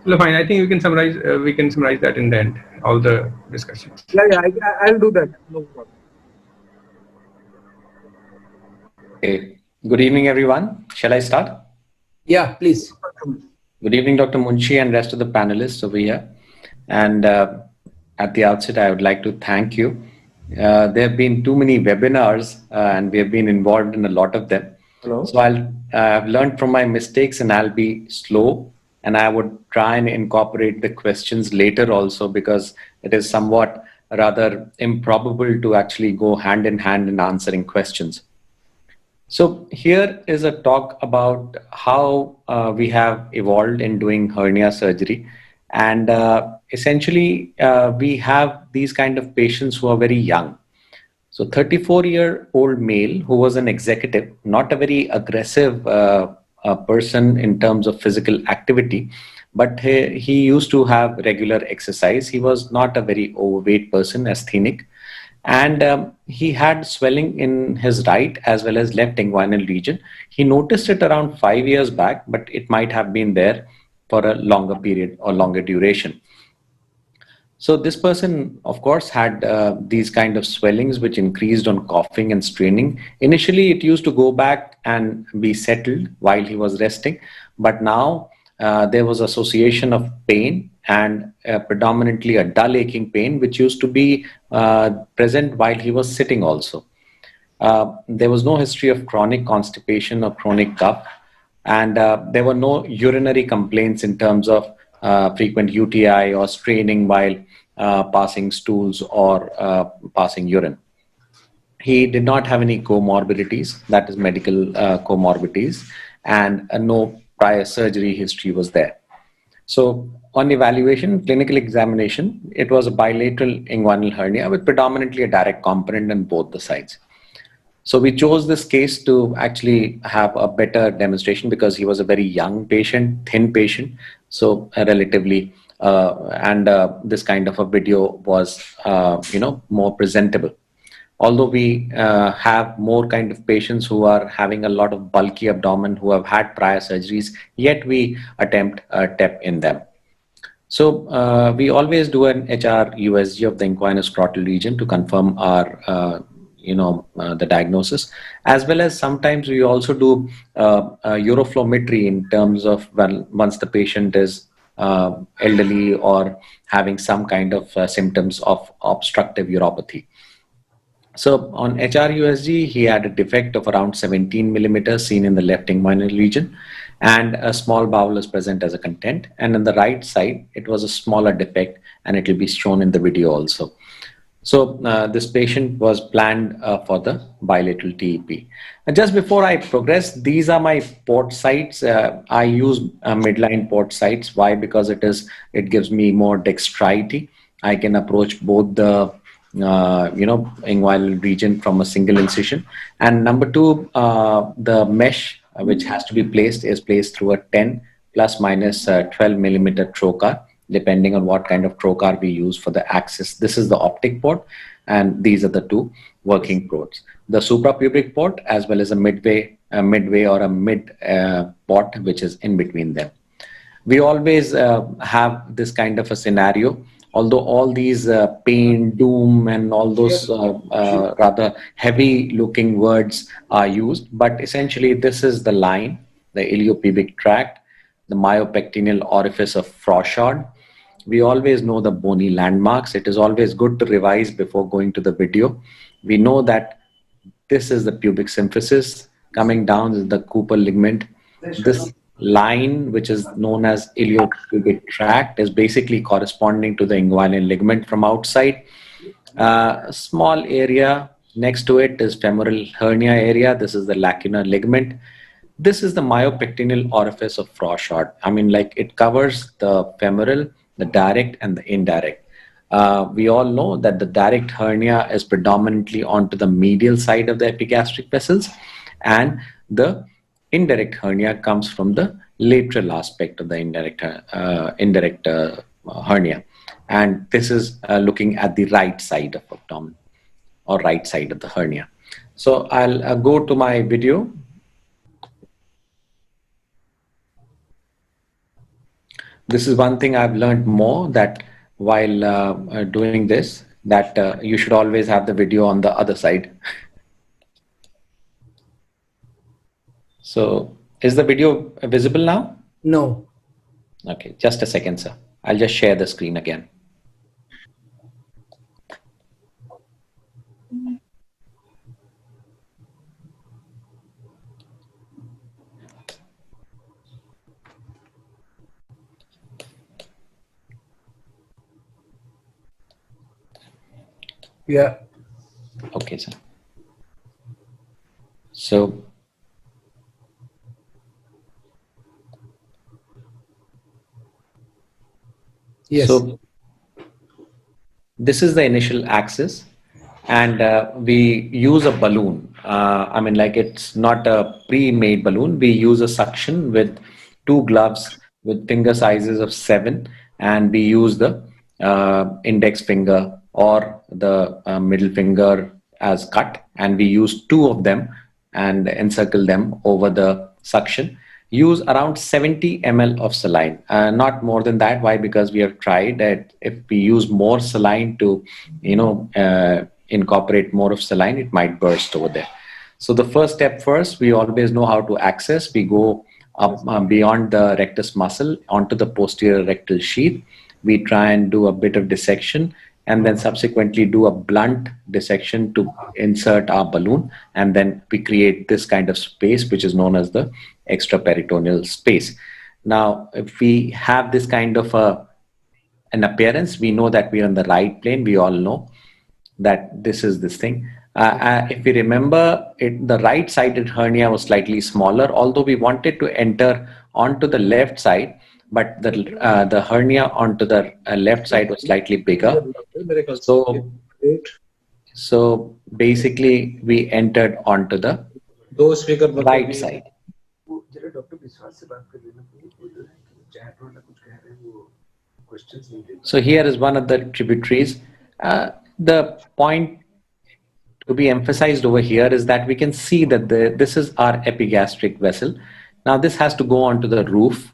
So fine. I think we can summarize. That in the end, all the discussions. Yeah, I'll do that. No problem. Okay. Good evening, everyone. Shall I start? Yeah, please. Good evening, Dr. Munshi and rest of the panelists over here. And at the outset, I would like to thank you. There have been too many webinars and we have been involved in a lot of them. Hello. So I've learned from my mistakes and I'll be slow, and I would try and incorporate the questions later also, because it is somewhat rather improbable to actually go hand in hand in answering questions. So here is a talk about how we have evolved in doing hernia surgery. And essentially, we have these kind of patients who are very young. So 34-year-old male who was an executive, not a very aggressive person in terms of physical activity, but he used to have regular exercise. He was not a very overweight person, asthenic. And he had swelling in his right as well as left inguinal region. He noticed it around 5 years back, but it might have been there for a longer period or longer duration. So this person, of course, had these kind of swellings which increased on coughing and straining. Initially, it used to go back and be settled while he was resting, but now there was association of pain and predominantly a dull aching pain, which used to be present while he was sitting also. There was no history of chronic constipation or chronic cough, and there were no urinary complaints in terms of frequent UTI or straining while passing stools or passing urine. He did not have any comorbidities, that is medical comorbidities, and no prior surgery history was there. So on evaluation, clinical examination, it was a bilateral inguinal hernia with predominantly a direct component on both the sides. So we chose this case to actually have a better demonstration because he was a very young patient, thin patient, so relatively, this kind of a video was, more presentable. Although we have more kind of patients who are having a lot of bulky abdomen, who have had prior surgeries, yet we attempt a TEP in them. So we always do an HR-USG of the inguinal-scrotal region to confirm our, the diagnosis, as well as sometimes we also do uroflowmetry in terms of once the patient is elderly or having some kind of symptoms of obstructive uropathy. So on HR-USG, he had a defect of around 17 millimeters seen in the left inguinal region, and a small bowel is present as a content. And on the right side, it was a smaller defect, and it will be shown in the video also. So this patient was planned for the bilateral TEP. And just before I progress, these are my port sites. I use midline port sites. Why? Because it gives me more dexterity. I can approach both the inguinal region from a single incision. And number two, the mesh which has to be placed is placed through a 10 plus minus 12 millimeter trocar, depending on what kind of trocar we use for the axis. This is the optic port, and these are the two working ports. The suprapubic port as well as a midway or a mid port, which is in between them. We always have this kind of a scenario. Although all these pain, doom, and all those rather heavy-looking words are used, but essentially this is the line, the iliopubic tract, the myopectineal orifice of Froshard. We always know the bony landmarks. It is always good to revise before going to the video. We know that this is the pubic symphysis. Coming down is the Cooper ligament. This line, which is known as iliopubic tract, is basically corresponding to the inguinal ligament from outside. A small area next to it is femoral hernia area. This is the lacunar ligament. This is the myopectineal orifice of Froshard. I mean, like, it covers the femoral, the direct, and the indirect. We all know that the direct hernia is predominantly onto the medial side of the epigastric vessels, and the indirect hernia comes from the lateral aspect of the indirect hernia. And this is looking at the right side of abdomen or right side of the hernia. So I'll go to my video. This is one thing I've learned more, that while doing this, that you should always have the video on the other side. So is the video visible now? No. Okay, just a second, sir. I'll just share the screen again. Yeah. Okay, sir. So yes. So this is the initial axis, and we use a balloon. I mean, like, it's not a pre-made balloon. We use a suction with 2 gloves with finger sizes of 7, and we use the index finger or the middle finger as cut, and we use 2 of them and encircle them over the suction. Use around 70 ml of saline, not more than that. Why? Because we have tried that if we use more saline to, incorporate more of saline, it might burst over there. So the first step first, we always know how to access. We go up beyond the rectus muscle onto the posterior rectal sheath. We try and do a bit of dissection, and then subsequently do a blunt dissection to insert our balloon. And then we create this kind of space, which is known as the extraperitoneal space. Now, if we have this kind of an appearance, we know that we are on the right plane. We all know that this is this thing. If we remember, the right-sided hernia was slightly smaller, although we wanted to enter onto the left side, but the hernia onto the left side was slightly bigger. So basically, we entered onto the right side. So here is one of the tributaries. The point to be emphasized over here is that we can see that this is our epigastric vessel. Now this has to go onto the roof.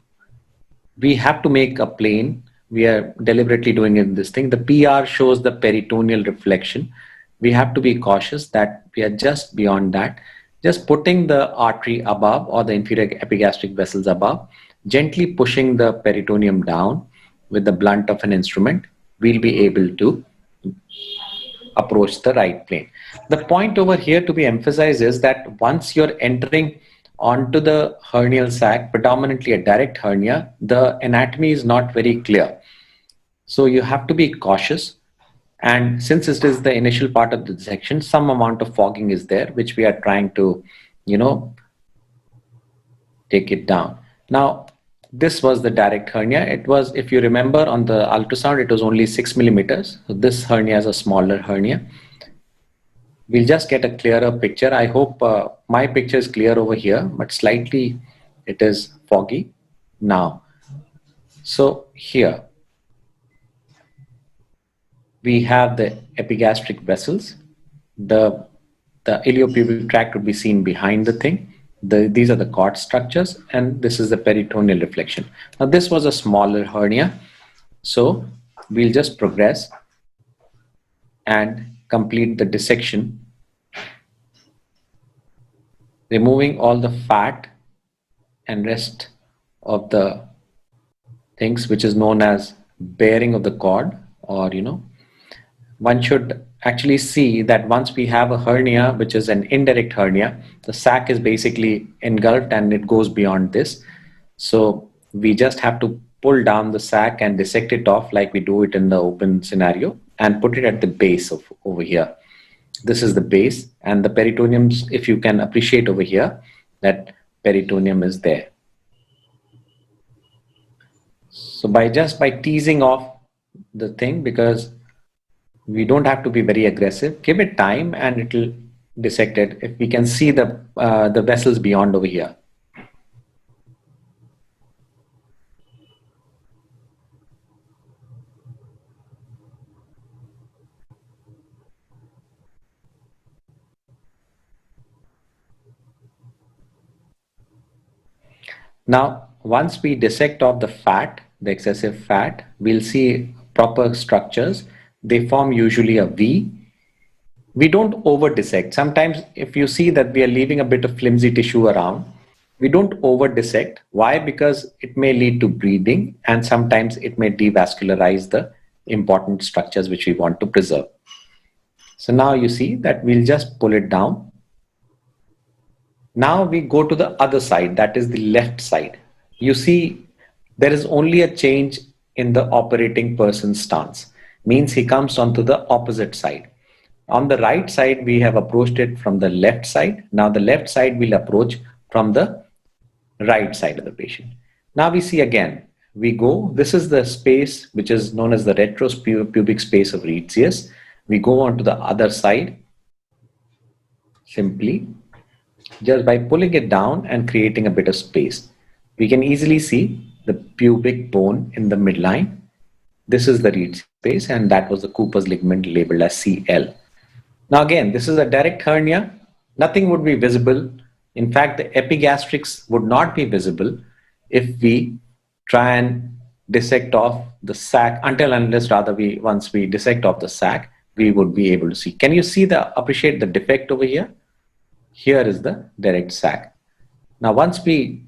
We have to make a plane. We are deliberately doing it this thing. The PR shows the peritoneal reflection. We have to be cautious that we are just beyond that. Just putting the artery above, or the inferior epigastric vessels above, gently pushing the peritoneum down with the blunt of an instrument, we'll be able to approach the right plane. The point over here to be emphasized is that once you're entering onto the hernial sac, predominantly a direct hernia, the anatomy is not very clear. So you have to be cautious. And since it is the initial part of the dissection, some amount of fogging is there, which we are trying to, take it down. Now, this was the direct hernia. It was, if you remember, on the ultrasound, it was only 6 millimeters. So this hernia is a smaller hernia. We'll just get a clearer picture. I hope my picture is clear over here, but slightly it is foggy now. So here we have the epigastric vessels. The iliopubic tract would be seen behind the thing. These are the cord structures, and this is the peritoneal reflection. Now this was a smaller hernia. So we'll just progress and complete the dissection, removing all the fat and rest of the things, which is known as bearing of the cord, or one should actually see that once we have a hernia, which is an indirect hernia, the sac is basically engulfed and it goes beyond this. So we just have to pull down the sac and dissect it off like we do it in the open scenario, and put it at the base of over here. This is the base, and the peritoneum, if you can appreciate over here, that peritoneum is there. So by teasing off the thing, because we don't have to be very aggressive, give it time and it will dissect it. If we can see the vessels beyond over here. Now, once we dissect off the fat, the excessive fat, we'll see proper structures. They form usually a V. We don't over dissect. Sometimes if you see that we are leaving a bit of flimsy tissue around, we don't over dissect. Why? Because it may lead to bleeding, and sometimes it may devascularize the important structures which we want to preserve. So now you see that we'll just pull it down. Now we go to the other side, that is the left side. You see there is only a change in the operating person's stance. Means he comes onto the opposite side. On the right side, we have approached it from the left side. Now the left side will approach from the right side of the patient. Now we see again, we go, this is the space which is known as the retropubic space of Retzius. We go on to the other side, simply, just by pulling it down and creating a bit of space. We can easily see the pubic bone in the midline. This is the reed space, and that was the Cooper's ligament labeled as CL. Now again, this is a direct hernia. Nothing would be visible. In fact, the epigastrix would not be visible if we try and dissect off the sac, unless once we dissect off the sac, we would be able to see. Can you appreciate the defect over here? Here is the direct sac. Now, once we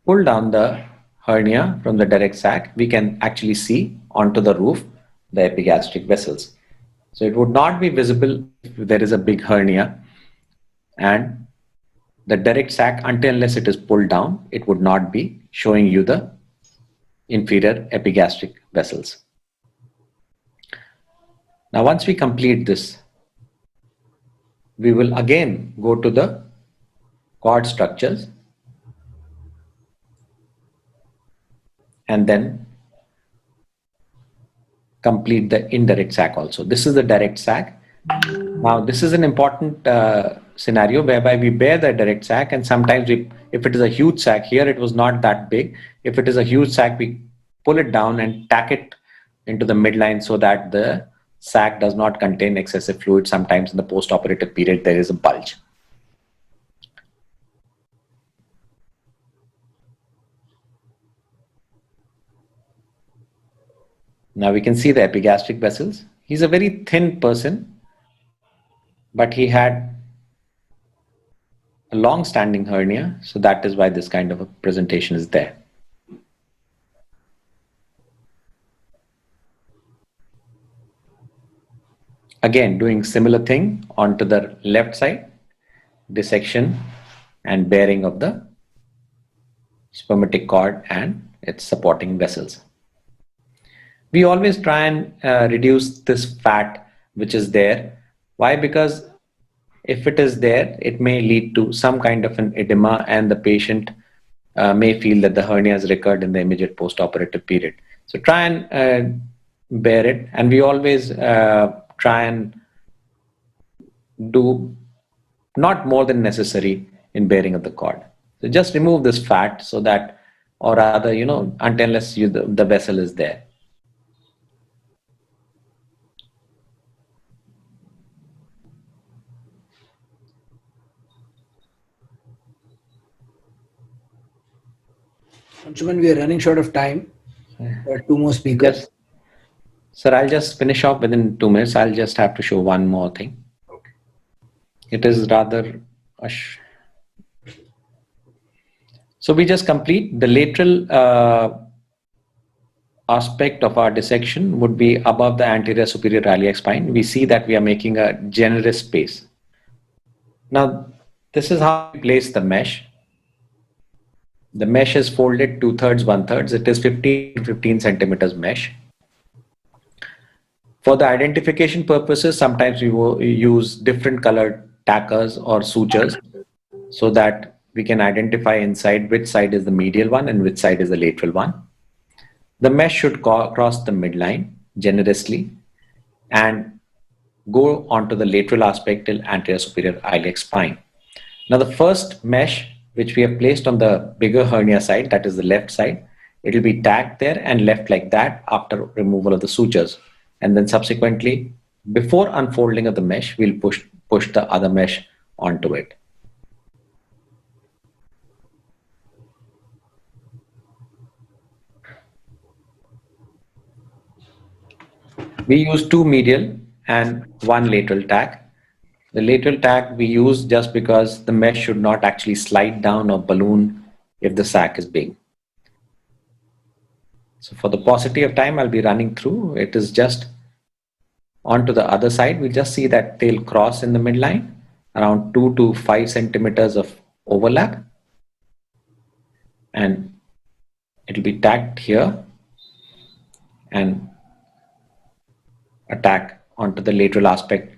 pull down the hernia from the direct sac, we can actually see onto the roof the epigastric vessels. So it would not be visible if there is a big hernia, and the direct sac, unless it is pulled down, it would not be showing you the inferior epigastric vessels. Now, once we complete this, we will again go to the cord structures and then complete the indirect sac also. This is the direct sac. Now, this is an important scenario whereby we bear the direct sac, and sometimes if it is a huge sac, here it was not that big. If it is a huge sac, we pull it down and tack it into the midline so that the sac does not contain excessive fluid. Sometimes in the post-operative period, there is a bulge. Now we can see the epigastric vessels. He's a very thin person, but he had a long-standing hernia, so that is why this kind of a presentation is there. Again, doing similar thing onto the left side, dissection and bearing of the spermatic cord and its supporting vessels. We always try and reduce this fat which is there. Why? Because if it is there, it may lead to some kind of an edema, and the patient may feel that the hernia has recurred in the immediate post-operative period. So try and bear it, and we always try and do not more than necessary in bearing of the cord. So just remove this fat so that, or rather, unless the vessel is there. Anshuman, we are running short of time. There are two more speakers. Yes. Sir, I'll just finish off within 2 minutes. I'll just have to show one more thing. Okay. It is rather... So we just complete the lateral aspect of our dissection would be above the anterior superior iliac spine. We see that we are making a generous space. Now, this is how we place the mesh. The mesh is folded 2/3, 1/3. It is 15 centimeters mesh. For the identification purposes, sometimes we will use different colored tackers or sutures so that we can identify inside which side is the medial one and which side is the lateral one. The mesh should cross the midline generously and go onto the lateral aspect till anterior superior iliac spine. Now, the first mesh which we have placed on the bigger hernia side, that is the left side, it will be tacked there and left like that after removal of the sutures. And then subsequently, before unfolding of the mesh, we'll push the other mesh onto it. We use 2 medial and 1 lateral tack. The lateral tack we use just because the mesh should not actually slide down or balloon if the sac is big. So for the paucity of time, I'll be running through. It is just onto the other side. We'll just see that they'll cross in the midline, around 2 to 5 centimeters of overlap. And it'll be tacked here and attack onto the lateral aspect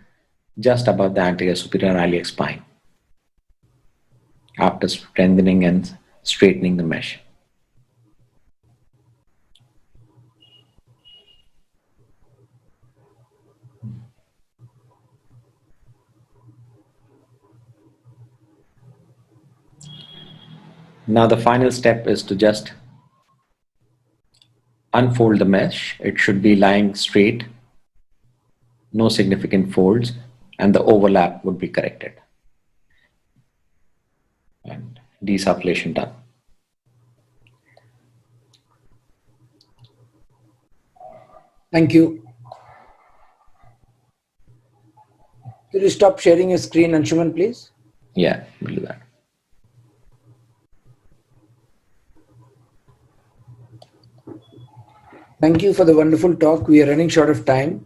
just above the anterior superior iliac spine after strengthening and straightening the mesh. Now the final step is to just unfold the mesh. It should be lying straight, no significant folds, and the overlap would be corrected. And desufflation done. Thank you. Could you stop sharing your screen, Anshuman, please? Yeah, we'll do that. Thank you for the wonderful talk. We are running short of time.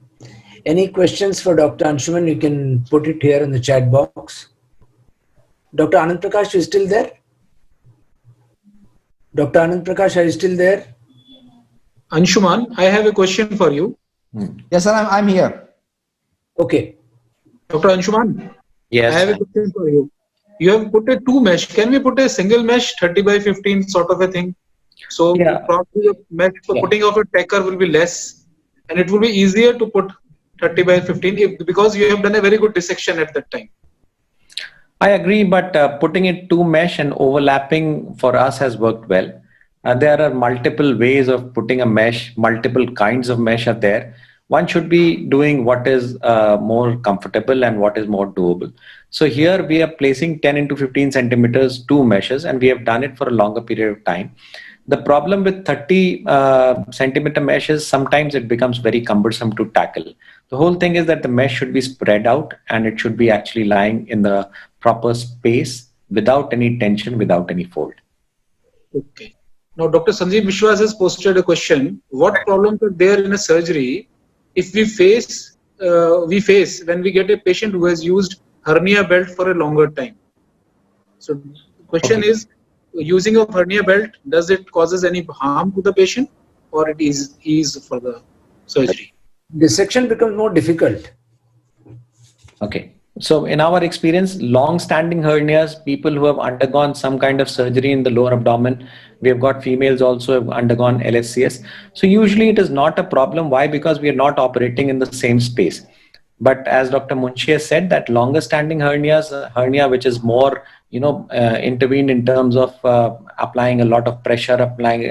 Any questions for Dr. Anshuman, you can put it here in the chat box. Dr. Anand Prakash, are you still there? Dr. Anand Prakash, are you still there? Anshuman, I have a question for you. Yes, sir, I'm here. Okay. Dr. Anshuman, Yes. I have a question for you. You have put a two mesh. Can we put a single mesh, 30 by 15 sort of a thing? So Yeah. probably the mesh for Yeah. putting of a tacker will be less, and it will be easier to put 30 by 15 because you have done a very good dissection at that time. I agree, but putting it two mesh and overlapping for us has worked well. There are multiple ways of putting a mesh, multiple kinds of mesh are there. One should be doing what is more comfortable and what is more doable. So here we are placing 10 into 15 centimeters, two meshes, and we have done it for a longer period of time. The problem with 30 centimeter mesh is sometimes it becomes very cumbersome to tackle. The whole thing is that the mesh should be spread out and it should be actually lying in the proper space without any tension, without any fold. Okay. Now, Dr. Sanjeev Vishwas has posted a question. What problems are there in a surgery if we face when we get a patient who has used hernia belt for a longer time? So the question is, using a hernia belt, does it causes any harm to the patient or it is ease for the surgery? Dissection becomes more difficult. Okay. So in our experience, long-standing hernias, people who have undergone some kind of surgery in the lower abdomen, we have got females also have undergone LSCS. So usually it is not a problem. Why? Because we are not operating in the same space. But as Dr. Munshi has said, that longer standing hernias, hernia which is more, intervened in terms of applying a lot of pressure,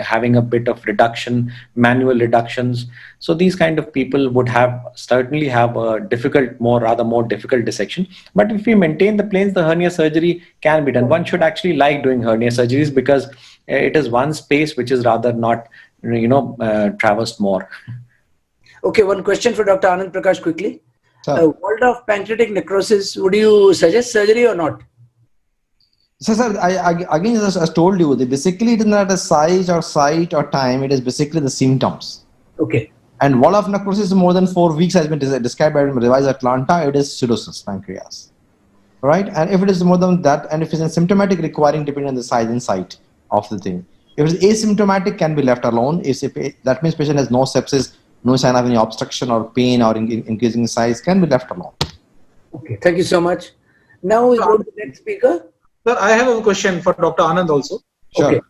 having a bit of reduction, manual reductions. So these kind of people would certainly have a rather more difficult dissection. But if we maintain the planes, the hernia surgery can be done. One should actually like doing hernia surgeries because it is one space which is rather not, traversed more. Okay, one question for Dr. Anand Prakash quickly. Waldorf pancreatic necrosis, would you suggest surgery or not? So, sir, again, as I told you, basically it is not a size or site or time, it is basically the symptoms. Okay. And Waldorf necrosis more than 4 weeks has been described by Revised Atlanta, it is pseudocyst pancreas. Right? And if it is more than that, and if it is symptomatic requiring depending on the size and site of the thing. If it is asymptomatic, can be left alone. That means patient has no sepsis, no sign of any obstruction or pain or increasing in size, can be left alone. Okay, thank you so much. Now we go to the next speaker. Sir, I have a question for Dr. Anand also. Sure. Okay.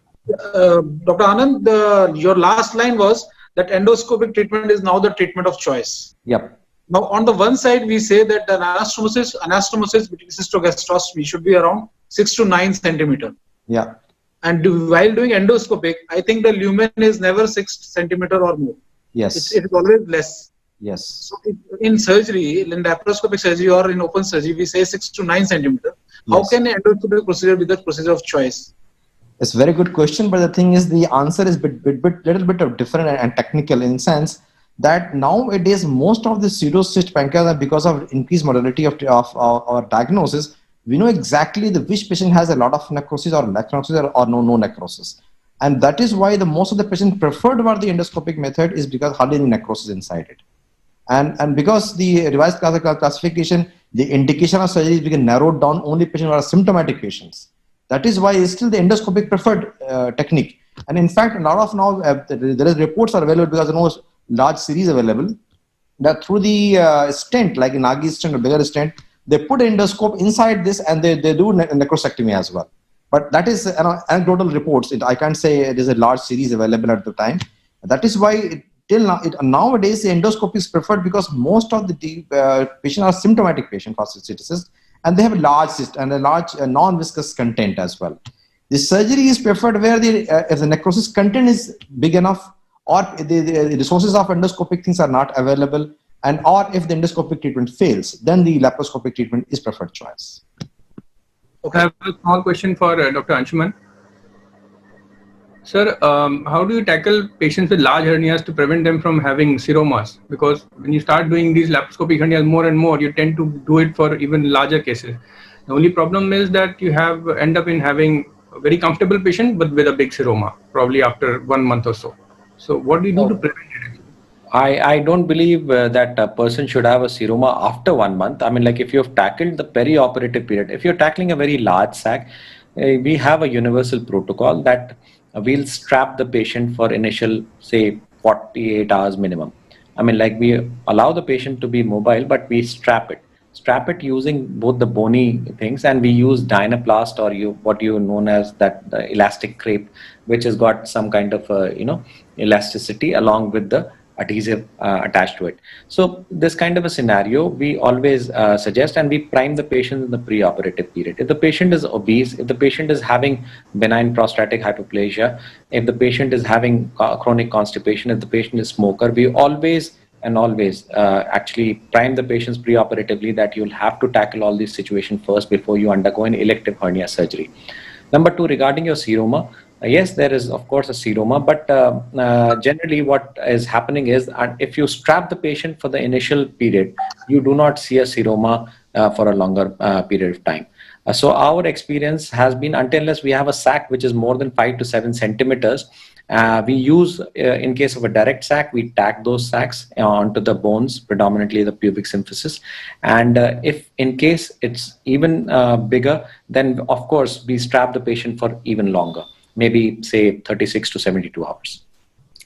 Dr. Anand, your last line was that endoscopic treatment is now the treatment of choice. Yep. Now, on the one side, we say that the anastomosis between cystogastrostomy should be around 6 to 9 centimeter. Yeah. And while doing endoscopic, I think the lumen is never 6 centimeter or more. Yes. It is always less. Yes. So in surgery, in laparoscopic surgery or in open surgery, we say 6 to 9 centimeter. How Yes. can an endoscopic procedure be the procedure of choice? It's a very good question, but the thing is, the answer is little bit of different and technical in sense that nowadays most of the pseudocyst pancreas, because of increased modality of our diagnosis, we know exactly which patient has a lot of necrosis or necrosis or no necrosis, and that is why the most of the patients preferred about the endoscopic method is because hardly any necrosis inside it, and because the revised classification, the indication of surgery is being narrowed down only patients who are symptomatic patients. That is why it's still the endoscopic preferred technique. And in fact, a lot of now there is reports are available because there are no large series available that through the stent, like an Nagi stent or bigger stent, they put endoscope inside this and they do necrosectomy as well. But that is anecdotal reports. I can't say it is a large series available at the time. That is why nowadays the endoscopy is preferred because most of the patients are symptomatic patients for cystitis, and they have a large cyst and a large non-viscous content as well. The surgery is preferred where if the necrosis content is big enough or the resources of endoscopic things are not available, and or if the endoscopic treatment fails, then the laparoscopic treatment is preferred choice. Okay. I have a small question for Dr. Anshuman. Sir, how do you tackle patients with large hernias to prevent them from having seromas? Because when you start doing these laparoscopic hernias more and more, you tend to do it for even larger cases. The only problem is that you end up in having a very comfortable patient, but with a big seroma, probably after 1 month or so. So what do you do to prevent it? I don't believe that a person should have a seroma after 1 month. I mean, like if you have tackled the perioperative period, if you're tackling a very large sac, we have a universal protocol that we'll strap the patient for initial, say, 48 hours minimum. I mean, like we allow the patient to be mobile, but we strap it using both the bony things, and we use Dynaplast or what you known as that the elastic crepe, which has got some kind of elasticity along with the adhesive attached to it. So this kind of a scenario we always suggest, and we prime the patient in the preoperative period. If the patient is obese, if the patient is having benign prostatic hyperplasia, if the patient is having chronic constipation, if the patient is smoker, we always actually prime the patients preoperatively that you'll have to tackle all these situations first before you undergo an elective hernia surgery. Number two, regarding your seroma, yes, there is of course a seroma, but generally what is happening is if you strap the patient for the initial period, you do not see a seroma for a longer period of time. So our experience has been, unless we have a sac which is more than 5 to 7 centimeters, we use, in case of a direct sac, we tack those sacs onto the bones, predominantly the pubic symphysis. And if in case it's even bigger, then of course we strap the patient for even longer, maybe say 36 to 72 hours.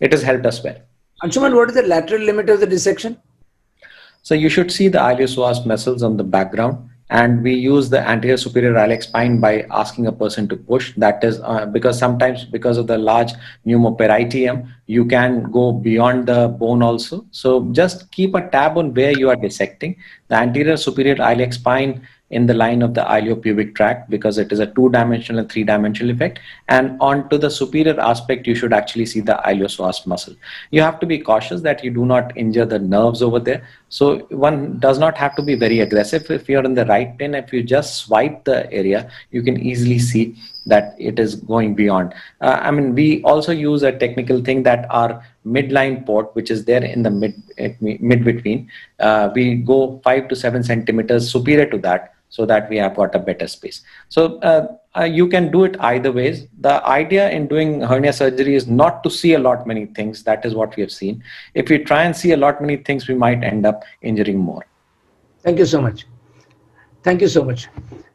It has helped us well. Anshuman, what is the lateral limit of the dissection? So you should see the iliopsoas muscles on the background. And we use the anterior superior iliac spine by asking a person to push. That is because sometimes because of the large pneumoperitoneum, you can go beyond the bone also. So just keep a tab on where you are dissecting. The anterior superior iliac spine in the line of the iliopubic tract, because it is a 2-dimensional and 3-dimensional effect, and onto the superior aspect you should actually see the iliopsoas muscle. You have to be cautious that you do not injure the nerves over there. So one does not have to be very aggressive. If you're in the right pin, if you just swipe the area, you can easily see that it is going beyond. I mean, we also use a technical thing that our midline port, which is there in the mid between, we go 5 to 7 centimeters superior to that, so that we have got a better space. So you can do it either ways. The idea in doing hernia surgery is not to see a lot many things. That is what we have seen. If we try and see a lot many things, we might end up injuring more. Thank you so much. Thank you so much.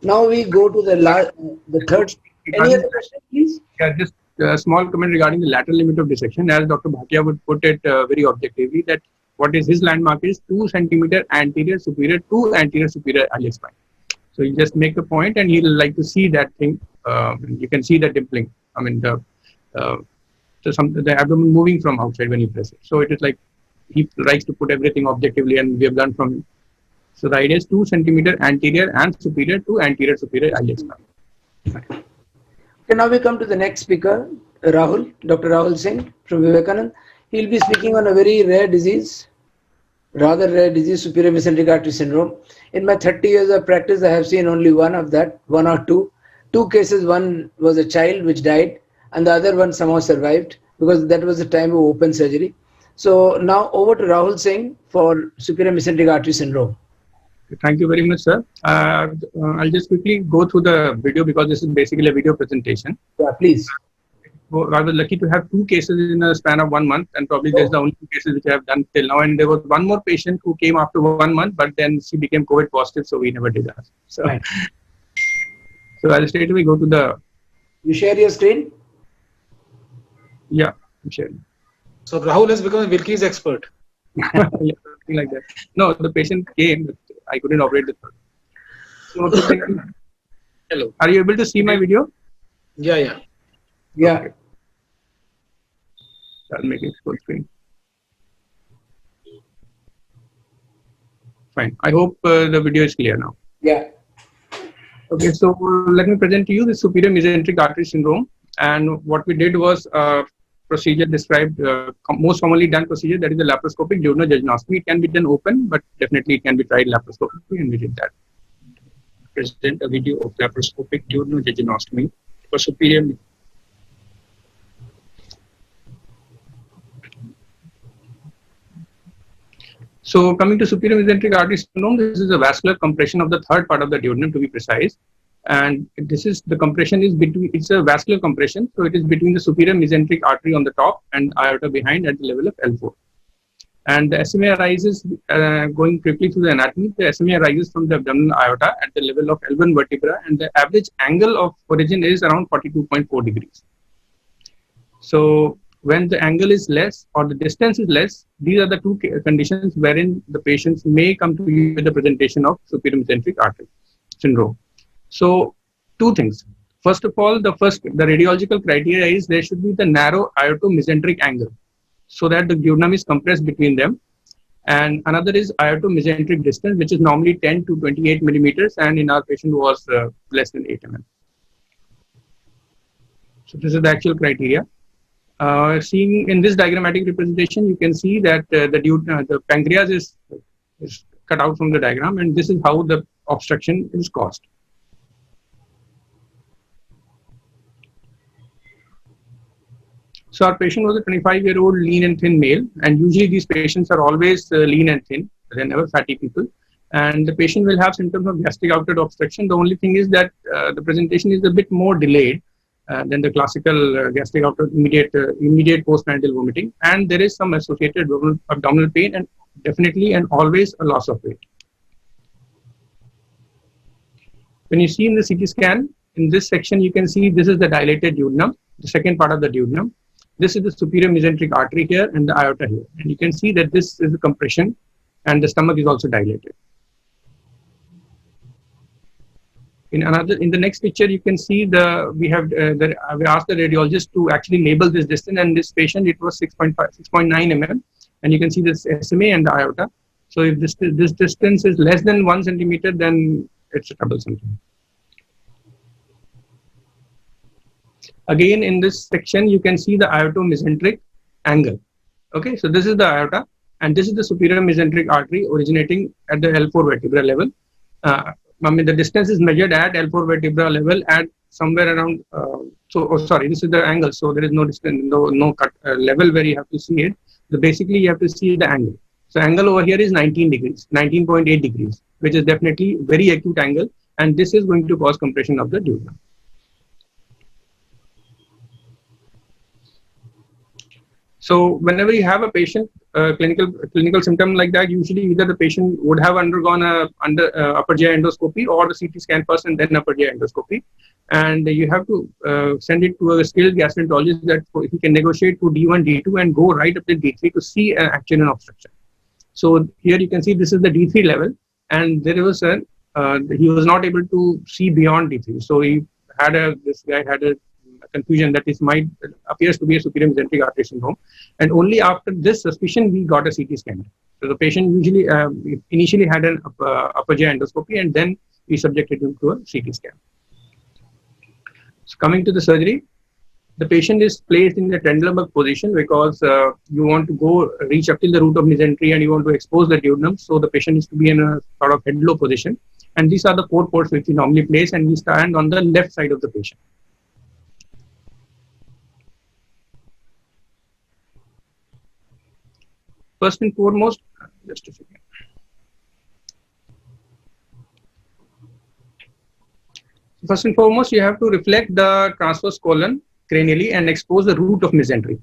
Now we go to the third. Any other question, please? Yeah, just a small comment regarding the lateral limit of dissection. As Dr. Bhatia would put it very objectively, that what is his landmark is 2 centimeter anterior superior to anterior superior iliac spine. So you just make the point, and he'll like to see that thing. You can see the dimpling. I mean, the abdomen moving from outside when you press it. So it is like he likes to put everything objectively, and we have learned from him. So the idea is 2 centimeter anterior and superior to anterior superior iliac spine. Okay, now we come to the next speaker, Rahul, Dr. Rahul Singh from Vivekanand. He'll be speaking on a very rare disease, superior mesenteric artery syndrome. In my 30 years of practice, I have seen only one of that, one or two. 2 cases, one was a child which died, and the other one somehow survived because that was the time of open surgery. So now over to Rahul Singh for superior mesenteric artery syndrome. Thank you very much, sir. I'll just quickly go through the video because this is basically a video presentation. Yeah, please. I was lucky to have 2 cases in a span of 1 month, and probably there's the only 2 cases which I have done till now. And there was one more patient who came after 1 month, but then she became COVID positive, so we never did that. So, right. So I'll straight away go to the. You share your screen? Yeah, I'm sharing. So Rahul has become a Wilkie's expert. Yeah, something like that. No, the patient came, but I couldn't operate the third. So, Hello. Are you able to see my video? Yeah. Yeah. Okay. I'll make it full screen. Fine. I hope the video is clear now. Yeah. Okay, so let me present to you the superior mesenteric artery syndrome. And what we did was procedure described, most commonly done procedure, that is the laparoscopic duodenojejunectomy. It can be done open, but definitely it can be tried laparoscopically, and we did that. Present a video of laparoscopic duodenojejunectomy for superior. So coming to superior mesenteric artery syndrome, this is a vascular compression of the third part of the duodenum, to be precise. And this is the compression is between, it's a vascular compression. So it is between the superior mesenteric artery on the top and aorta behind at the level of L4. And the SMA arises, going quickly through the anatomy, the SMA arises from the abdominal aorta at the level of L1 vertebra, and the average angle of origin is around 42.4 degrees. So when the angle is less or the distance is less, these are the two conditions wherein the patients may come to you with the presentation of superior mesenteric artery syndrome. So two things. First of all, the radiological criteria is there should be the narrow aortomesenteric angle so that the duodenum is compressed between them. And another is aortomesenteric distance, which is normally 10 to 28 millimeters, and in our patient was less than 8 mm. So this is the actual criteria. Seeing in this diagrammatic representation, you can see that the pancreas is cut out from the diagram, and this is how the obstruction is caused. So our patient was a 25-year-old lean and thin male, and usually these patients are always lean and thin. They're never fatty people. And the patient will have symptoms of gastric outlet obstruction. The only thing is that the presentation is a bit more delayed than the classical gastric outlet immediate postprandial vomiting. And there is some associated abdominal pain and definitely and always a loss of weight. When you see in the CT scan, in this section, you can see this is the dilated duodenum, the second part of the duodenum. This is the superior mesenteric artery here and the aorta here. And you can see that this is the compression and the stomach is also dilated. In the next picture, you can see we asked the radiologist to actually label this distance, and this patient, it was 6.9 mm, and you can see this SMA and the aorta. So if this distance is less than 1 centimeter, then it's a troublesome. Again, in this section, you can see the aortomesenteric angle. Okay, so this is the aorta, and this is the superior mesenteric artery originating at the L4 vertebra level. The distance is measured at L4 vertebra level at somewhere around. This is the angle. So there is no distance, no cut level where you have to see it. So basically, you have to see the angle. So angle over here is 19 degrees, 19.8 degrees, which is definitely very acute angle, and this is going to cause compression of the duodenum. So whenever you have a patient clinical symptom like that, usually either the patient would have undergone upper GI endoscopy or the CT scan first and then upper GI endoscopy, and you have to send it to a skilled gastroenterologist that he can negotiate to D1, D2, and go right up to D3 to see an actual obstruction. So here you can see this is the D3 level, and there was he was not able to see beyond D3. So this guy had a confusion that this appears to be a superior mesenteric artery syndrome, and only after this suspicion we got a CT scan. So the patient usually initially had an upper GI endoscopy, and then we subjected him to a CT scan. So coming to the surgery, the patient is placed in the Trendelenburg position because you want to reach up till the root of mesentery and you want to expose the duodenum. So the patient is to be in a sort of head-low position, and these are the 4 ports which we normally place, and we stand on the left side of the patient. First and foremost, just a second. First and foremost, you have to reflect the transverse colon cranially and expose the root of mesentery.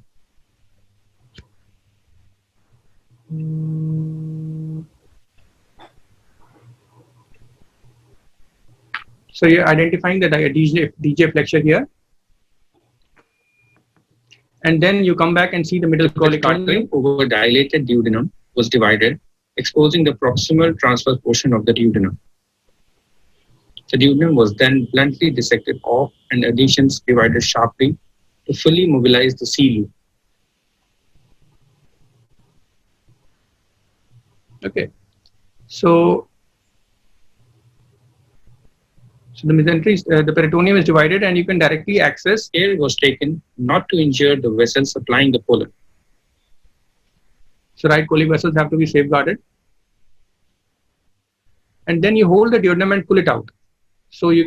So you're identifying the DJ flexure here. And then you come back and see the middle colic artery over dilated duodenum was divided, exposing the proximal transverse portion of the duodenum. The duodenum was then bluntly dissected off and adhesions divided sharply to fully mobilize the C loop. Okay, so So the mesentery, the peritoneum is divided, and you can directly access. Care was taken not to injure the vessels supplying the colon. So right colic vessels have to be safeguarded. And then you hold the duodenum and pull it out. So you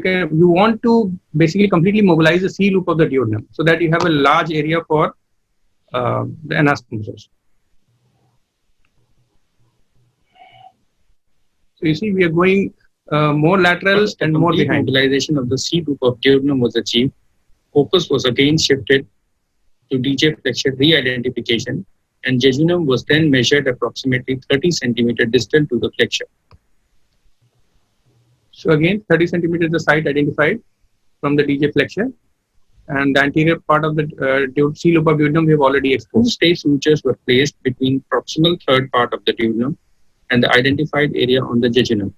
want to basically completely mobilize the C loop of the duodenum so that you have a large area for the anastomosis. So you see, we are going more lateral and more behind. Mobilization of the C loop of duodenum was achieved. Focus was again shifted to DJ flexure re-identification, and jejunum was then measured approximately 30 centimeter distal to the flexure. So again, 30 centimeters the site identified from the DJ flexure, and the anterior part of the C loop of duodenum we have already exposed. 2 stay sutures were placed between proximal third part of the duodenum and the identified area on the jejunum.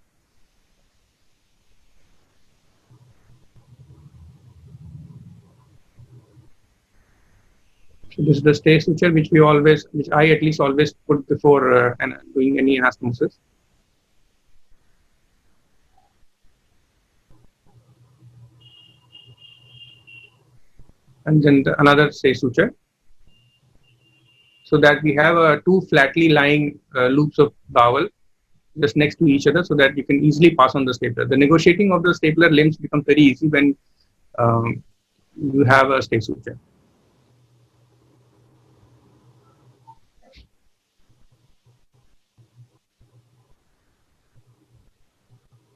So this is the stay suture which I at least always put before doing any anastomosis. And then another stay suture, so that we have 2 flatly lying loops of bowel just next to each other, so that you can easily pass on the stapler. The negotiating of the stapler limbs becomes very easy when you have a stay suture.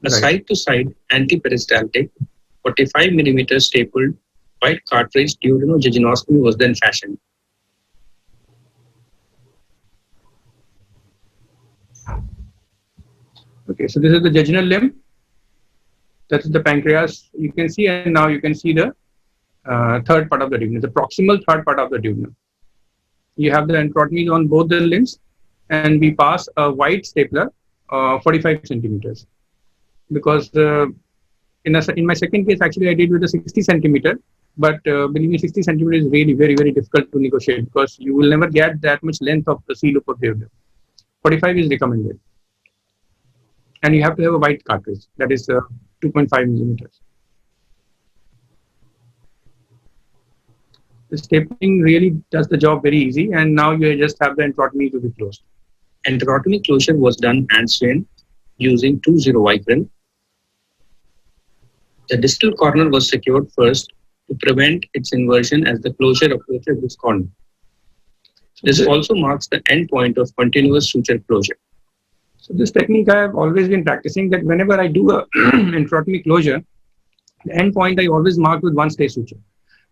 A side-to-side antiperistaltic 45 millimeter stapled white cartridge duodenojejunectomy was then fashioned. Okay, so this is the jejunal limb. That is the pancreas. You can see, and now you can see the third part of the duodenum, the proximal third part of the duodenum. You have the enterotomies on both the limbs, and we pass a wide stapler, 45 centimeters. Because in my second case, actually, I did with a 60 centimeter. But believe me, 60 centimeters is really very, very difficult to negotiate, because you will never get that much length of the C loop of duodenum. 45 is recommended. And you have to have a wide cartridge, that is 2.5 millimeters. The stapling really does the job very easy, and now you just have the enterotomy to be closed. Enterotomy closure was done hands-in using 2-0 Vicryl. The distal corner was secured first to prevent its inversion as the closure approaches this corner. This also marks the end point of continuous suture closure. So this technique I have always been practicing, that whenever I do a enterotomy closure, the end point I always mark with 1 stay suture.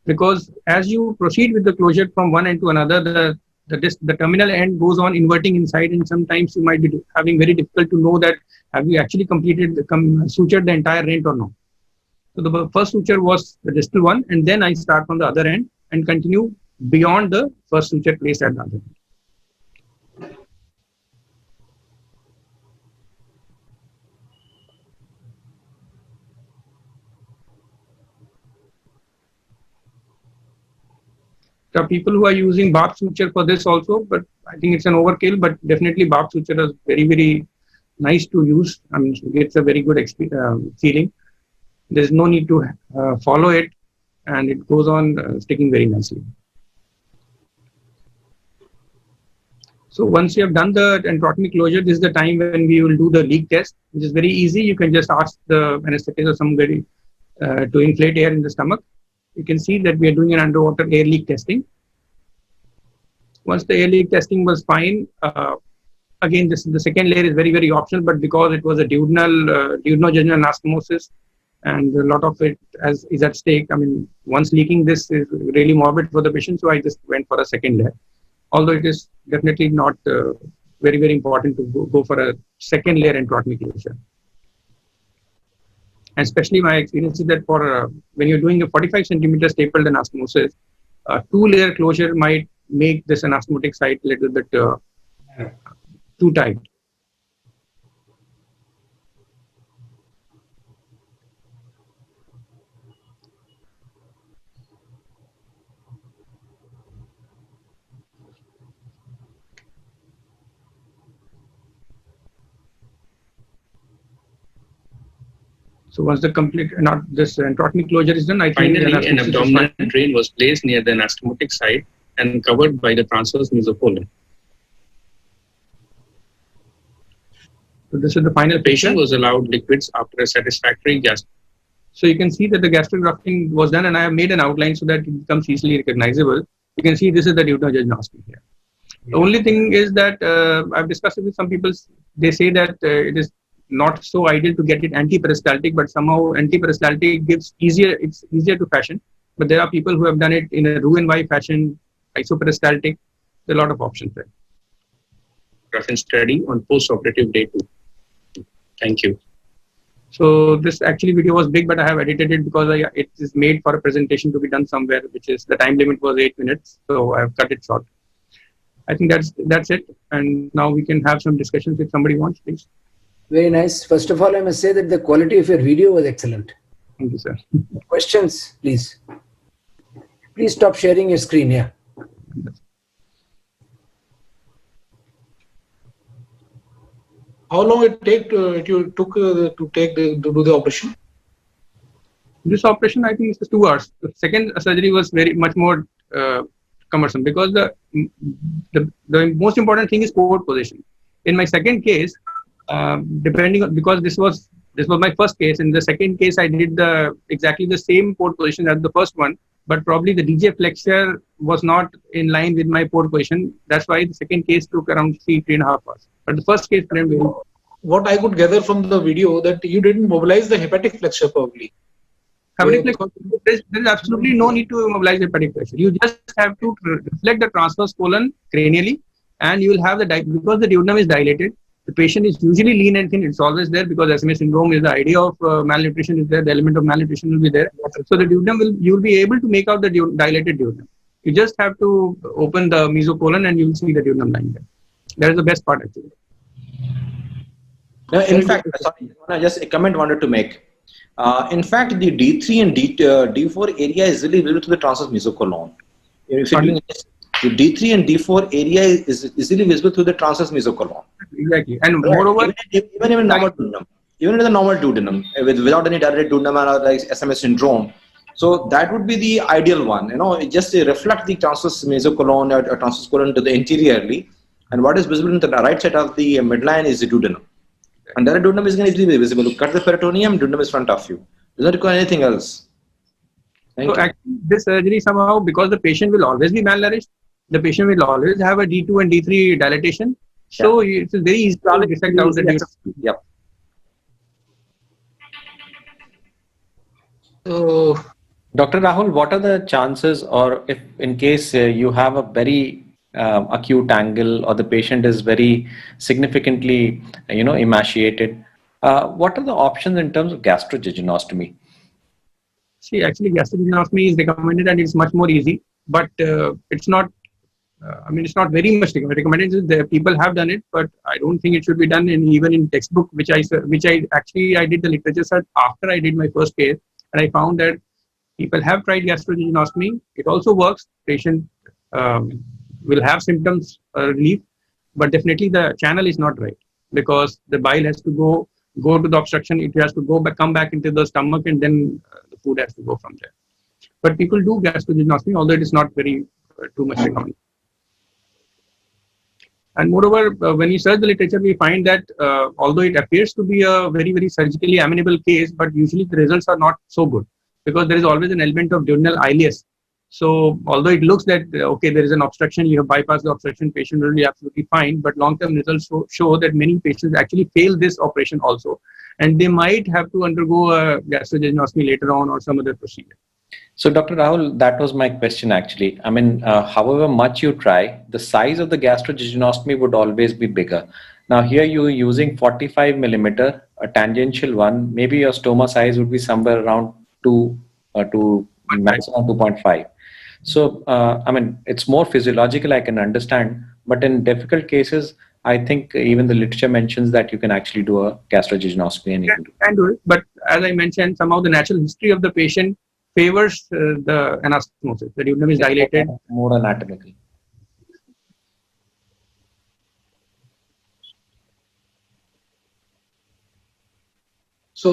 Because as you proceed with the closure from one end to another, the terminal end goes on inverting inside, and sometimes you might be having very difficult to know that have you actually completed sutured the entire rent or not. So the first suture was the distal one, and then I start from the other end and continue beyond the first suture placed at the other end. There are people who are using barb suture for this also, but I think it's an overkill. But definitely barb suture is very, very nice to use. I mean, it's a very good feeling. There's no need to follow it, and it goes on sticking very nicely. So once you have done the enterotomy closure, this is the time when we will do the leak test, which is very easy. You can just ask the anesthetist or somebody to inflate air in the stomach. You can see that we are doing an underwater air leak testing. Once the air leak testing was fine, again, the second layer is very, very optional, but because it was a duodenojejunal anastomosis, and a lot of it is at stake. I mean, once leaking, this is really morbid for the patient, so I just went for a second layer. Although it is definitely not very, very important to go for a second layer enterotomy closure. And especially my experience is that for when you're doing a 45 centimeter stapled anastomosis, 2-layer closure might make this anastomotic site a little bit too tight. So once the complete, not this entorocnic closure is done, I think finally an abdominal drain was placed near the anastomotic site and covered by the transverse mesocolon. So this is the final The patient picture. was allowed liquids after a satisfactory gas. So you can see that the gastric grafting was done, and I have made an outline so that it becomes easily recognizable. You can see this is the duodenojejunoscopy here. The only thing is that I've discussed it with some people. They say that it is not so ideal to get it anti-peristaltic, but somehow anti-peristaltic gives it's easier to fashion. But there are people who have done it in a Roux-en-Y fashion, isoperistaltic. There are a lot of options there. Reference study on post-operative day 2. Thank you. So this actually video was big, but I have edited it because it is made for a presentation to be done somewhere, which is the time limit was 8 minutes. So I have cut it short. I think that's it. And now we can have some discussions if somebody wants, please. Very nice. First of all, I must say that the quality of your video was excellent. Thank you, sir. Questions, please. Please stop sharing your screen here. How long it took to do the operation? This operation, I think, is 2 hours. The second surgery was very much more cumbersome because the most important thing is port position. In my second case, because this was my first case. In the second case, I did exactly the same port position as the first one, but probably the DJ flexure was not in line with my port position. That's why the second case took around 3.5 hours. But the first case, what I could gather from the video that you didn't mobilize the hepatic flexure probably. Hepatic flexure, there is absolutely no need to mobilize the hepatic flexure. You just have to reflect the transverse colon cranially, and you will have because the duodenum is dilated. The patient is usually lean and thin. It's always there because SMA syndrome is the idea of malnutrition is there. The element of malnutrition will be there. So the duodenum you will be able to make out the dilated duodenum. You just have to open the mesocolon and you will see the duodenum lying there. That is the best part actually. Now, in fact, sorry, just a comment I wanted to make. In fact, the D3 and D4 area is really visible to the transverse mesocolon. If you're doing this, the D3 and D4 area is easily visible through the transverse mesocolon. Exactly. And moreover, even in normal duodenum, even in the normal duodenum, without any dilated duodenum or like SMA syndrome, so that would be the ideal one. It just reflect the transverse mesocolon or transverse colon to the interiorly, and what is visible in the right side of the midline is the duodenum. And the duodenum is going to be visible. You cut the peritoneum, duodenum is front of you. Does not require anything else. So actually, this surgery somehow, because the patient will always be malnourished, the patient will always have a D2 and D3 dilatation. So it's very easy to dissect out the D2. Yep. So, Dr. Rahul, what are the chances, or if in case you have a very acute angle or the patient is very significantly, emaciated, what are the options in terms of gastrojejunostomy? See, actually, gastrojejunostomy is recommended and it's much more easy, but it's not. It's not very much recommended. The people have done it, but I don't think it should be done even in textbook, which I did the literature search after I did my first case, and I found that people have tried gastrojejunostomy. It also works. Patient will have symptoms relief, but definitely the channel is not right because the bile has to go to the obstruction. It has to come back into the stomach, and then the food has to go from there. But people do gastrojejunostomy, although it is not very too much recommended. And moreover, when you search the literature, we find that although it appears to be a very, very surgically amenable case, but usually the results are not so good because there is always an element of duodenal ileus. So although it looks that, okay, there is an obstruction, you have bypassed the obstruction, patient will be absolutely fine, but long-term results show that many patients actually fail this operation also. And they might have to undergo a gastrojejunostomy later on or some other procedure. So, Dr. Rahul, that was my question actually. However much you try, the size of the gastrojejunostomy would always be bigger. Now, here you are using 45 millimeter, a tangential one. Maybe your stoma size would be somewhere around 2 to maximum 2.5. So, it's more physiological, I can understand. But in difficult cases, I think even the literature mentions that you can actually do a gastrojejunostomy. And you can do it. But as I mentioned, somehow the natural history of the patient favors the anastomosis. The duodenum is dilated. More anatomically. So,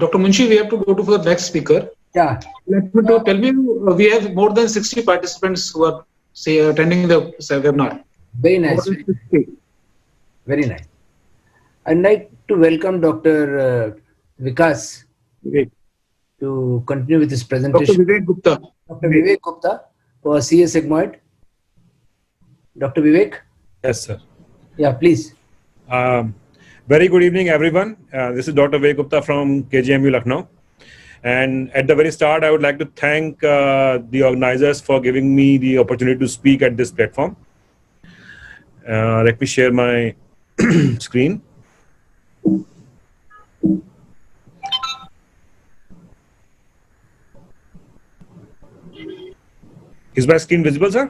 Dr. Munshi, we have to go to the next speaker. Yeah. Let me tell me, we have more than 60 participants who are attending the webinar. Very nice. Very nice. I'd like to welcome Dr. Vikas to continue with his presentation. Dr. Vivek Gupta. Dr. Vivek Gupta for CA Sigmoid. Dr. Vivek? Yes, sir. Yeah, please. Very good evening, everyone. This is Dr. Vivek Gupta from KGMU Lucknow. And at the very start, I would like to thank the organizers for giving me the opportunity to speak at this platform. Let me share my screen. Is my screen visible, sir?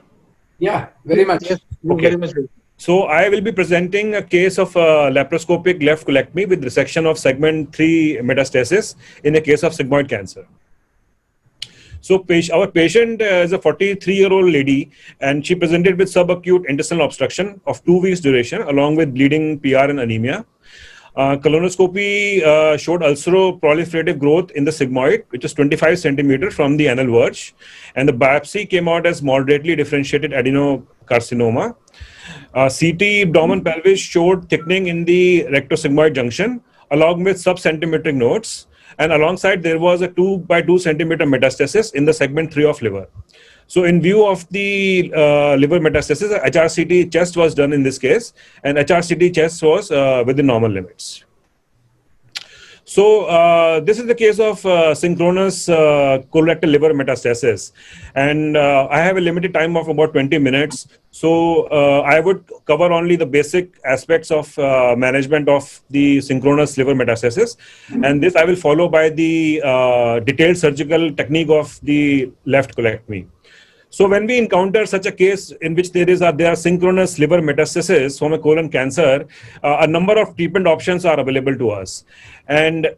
Yeah, very much. Yes, Okay. very much. So I will be presenting a case of laparoscopic left colectomy with resection of segment 3 metastasis in a case of sigmoid cancer. So our patient is a 43-year-old lady, and she presented with subacute intestinal obstruction of 2 weeks duration, along with bleeding, PR, and anemia. Colonoscopy showed ulceroproliferative growth in the sigmoid, which is 25 centimeter from the anal verge, and the biopsy came out as moderately differentiated adenocarcinoma. CT abdomen pelvis showed thickening in the rectosigmoid junction, along with sub-centimetric nodes, and alongside there was a 2 by 2 centimeter metastasis in the segment 3 of liver. So in view of the liver metastasis, HRCT chest was done in this case, and HRCT chest was within normal limits. So this is the case of synchronous colorectal liver metastasis, and I have a limited time of about 20 minutes. So I would cover only the basic aspects of management of the synchronous liver metastasis, and this I will follow by the detailed surgical technique of the left colectomy. So when we encounter such a case in which there are synchronous liver metastasis from a colon cancer, a number of treatment options are available to us. And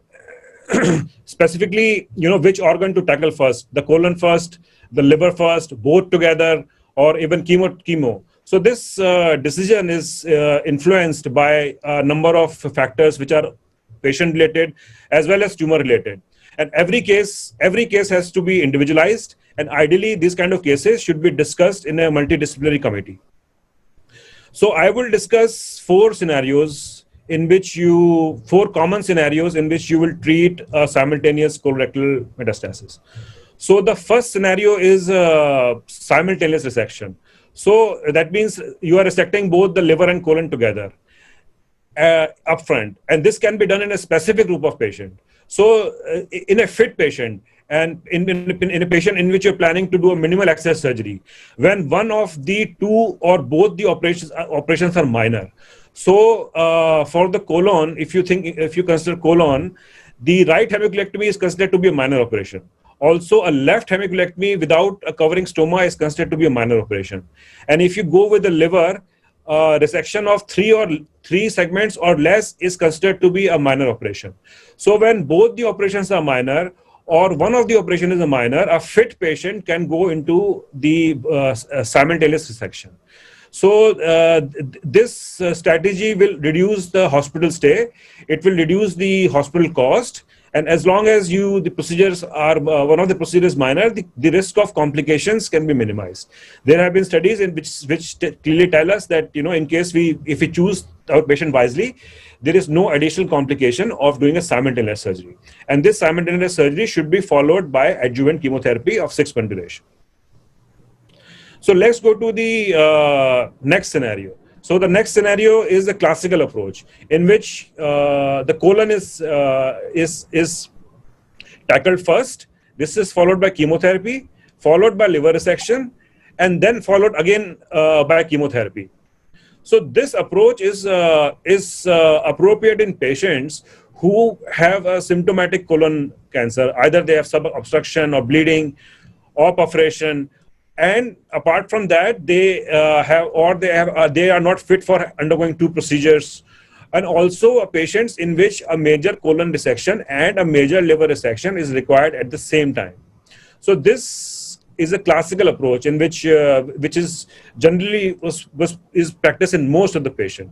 specifically, which organ to tackle first, the colon first, the liver first, both together, or even chemo. So this decision is influenced by a number of factors which are patient related as well as tumor related. And every case has to be individualized. And ideally, these kind of cases should be discussed in a multidisciplinary committee. So I will discuss four common scenarios in which you will treat a simultaneous colorectal metastasis. So the first scenario is simultaneous resection. So that means you are resecting both the liver and colon together upfront. And this can be done in a specific group of patient. So in a fit patient, and in a patient in which you're planning to do a minimal access surgery, when one of the two or both the operations are minor. So for the colon, if you consider colon, the right hemicolectomy is considered to be a minor operation. Also, a left hemicolectomy without a covering stoma is considered to be a minor operation. And if you go with the liver, resection of three segments or less is considered to be a minor operation. So when both the operations are minor, or one of the operation is a minor, a fit patient can go into the simultaneous resection. So this strategy will reduce the hospital stay. It will reduce the hospital cost. And as long as the procedures are, one of the procedures minor, the risk of complications can be minimized. There have been studies in which clearly tell us that, in case if we choose our patient wisely, there is no additional complication of doing a simultaneous surgery. And this simultaneous surgery should be followed by adjuvant chemotherapy of 6 month duration. So let's go to the next scenario. So the next scenario is the classical approach, in which the colon is tackled first. This is followed by chemotherapy, followed by liver resection, and then followed again by chemotherapy. So this approach is appropriate in patients who have a symptomatic colon cancer. Either they have sub-obstruction or bleeding or perforation. And apart from that, they are not fit for undergoing 2 procedures, and also patients in which a major colon resection and a major liver resection is required at the same time. So this is a classical approach in which is generally is practiced in most of the patient.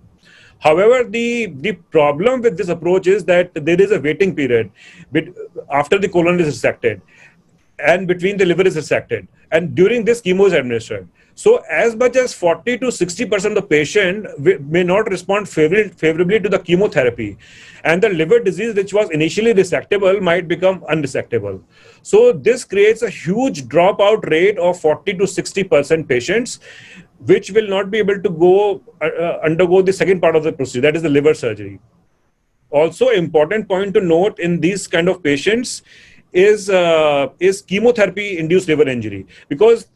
However, the problem with this approach is that there is a waiting period after the colon is resected and between the liver is resected, and during this chemo is administered. So as much as 40 to 60% of the patient may not respond favorably to the chemotherapy, and the liver disease which was initially resectable might become unresectable. So this creates a huge dropout rate of 40 to 60% patients, which will not be able to go undergo the second part of the procedure, that is the liver surgery. Also, important point to note in these kind of patients is chemotherapy induced liver injury, because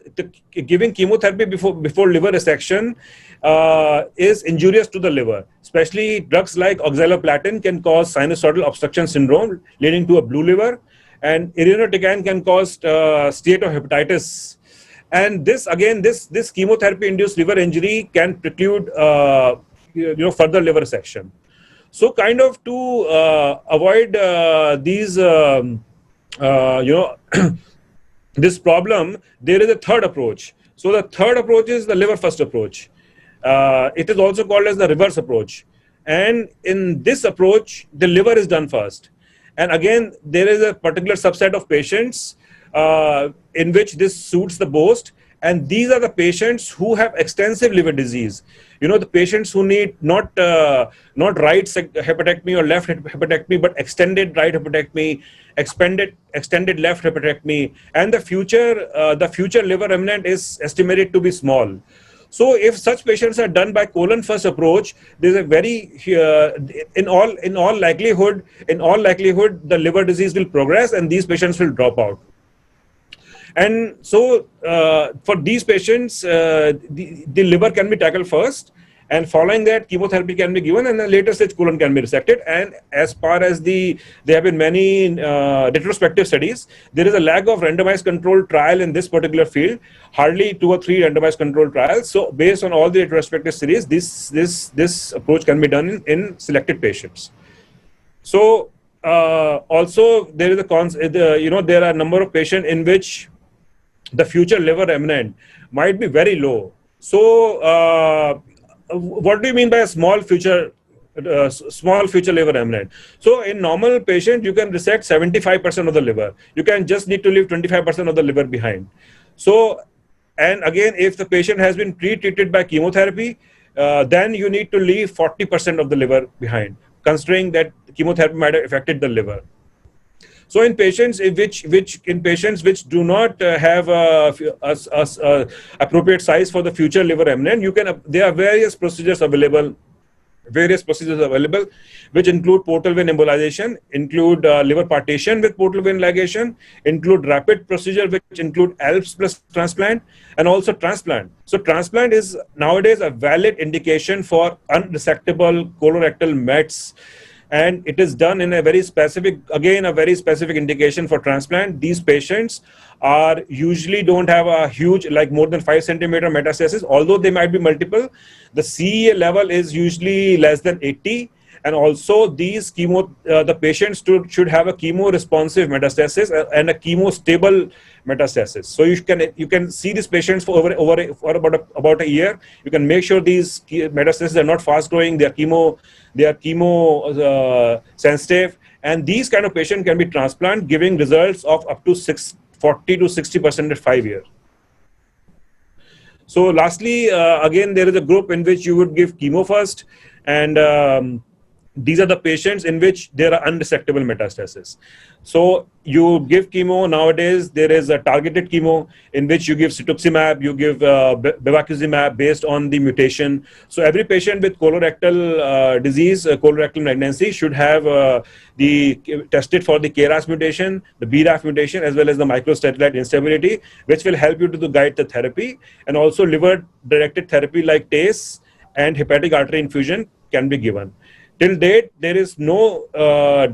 giving chemotherapy before liver resection is injurious to the liver. Especially drugs like oxaliplatin can cause sinusoidal obstruction syndrome leading to a blue liver, and irinotecan can cause steatohepatitis. And this again, this chemotherapy induced liver injury can preclude further liver resection. So kind of to avoid these this problem, there is a third approach. So the third approach is the liver first approach. It is also called as the reverse approach. And in this approach, the liver is done first. And again, there is a particular subset of patients in which this suits the most. And these are the patients who have extensive liver disease. The patients who need not right hepatectomy or left hepatectomy, but extended right hepatectomy, extended left hepatectomy, and the future liver remnant is estimated to be small. So if such patients are done by colon first approach, there's a very in all likelihood the liver disease will progress and these patients will drop out. And so for these patients, the liver can be tackled first, and following that chemotherapy can be given, and then later stage colon can be resected. And as far as there have been many retrospective studies, there is a lack of randomized controlled trial in this particular field, hardly 2 or 3 randomized controlled trials. So based on all the retrospective studies, this approach can be done in selected patients. So also there is there are a number of patients in which the future liver remnant might be very low. So what do you mean by a small future liver remnant? So in normal patient, you can resect 75% of the liver. You can just need to leave 25% of the liver behind. So, and again, if the patient has been pre-treated by chemotherapy, then you need to leave 40% of the liver behind, considering that chemotherapy might have affected the liver. So in patients which do not have appropriate size for the future liver remnant, there are various procedures available, which include portal vein embolization, include liver partition with portal vein ligation, include rapid procedure which include ALPS plus transplant, and also transplant. So transplant is nowadays a valid indication for unresectable colorectal mets. And it is done in a very specific indication for transplant. These patients are usually don't have a huge, like more than 5 centimeter metastasis, although they might be multiple. The CEA level is usually less than 80. And also these the patients should have a chemo responsive metastasis and a chemo stable metastasis. So you can see these patients for about a year. You can make sure these metastases are not fast growing. They are chemo sensitive, and these kind of patients can be transplant, giving results of up to 40 to 60% at 5 years. So lastly, again, there is a group in which you would give chemo first, and these are the patients in which there are unresectable metastases. So you give chemo nowadays. There is a targeted chemo in which you give cetuximab, you give bevacizumab based on the mutation. So every patient with colorectal disease, colorectal malignancy, should have tested for the KRAS mutation, the BRAF mutation, as well as the microsatellite instability, which will help you to guide the therapy. And also liver-directed therapy like TACE and hepatic artery infusion can be given. Till date, there is no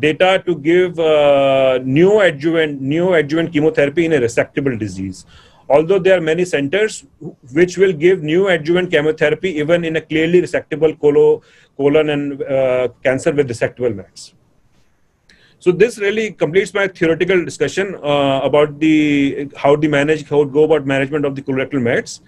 data to give neoadjuvant chemotherapy in a resectable disease. Although there are many centers which will give neoadjuvant chemotherapy even in a clearly resectable colon and cancer with resectable mets. So this really completes my theoretical discussion about how go about management of the colorectal mets.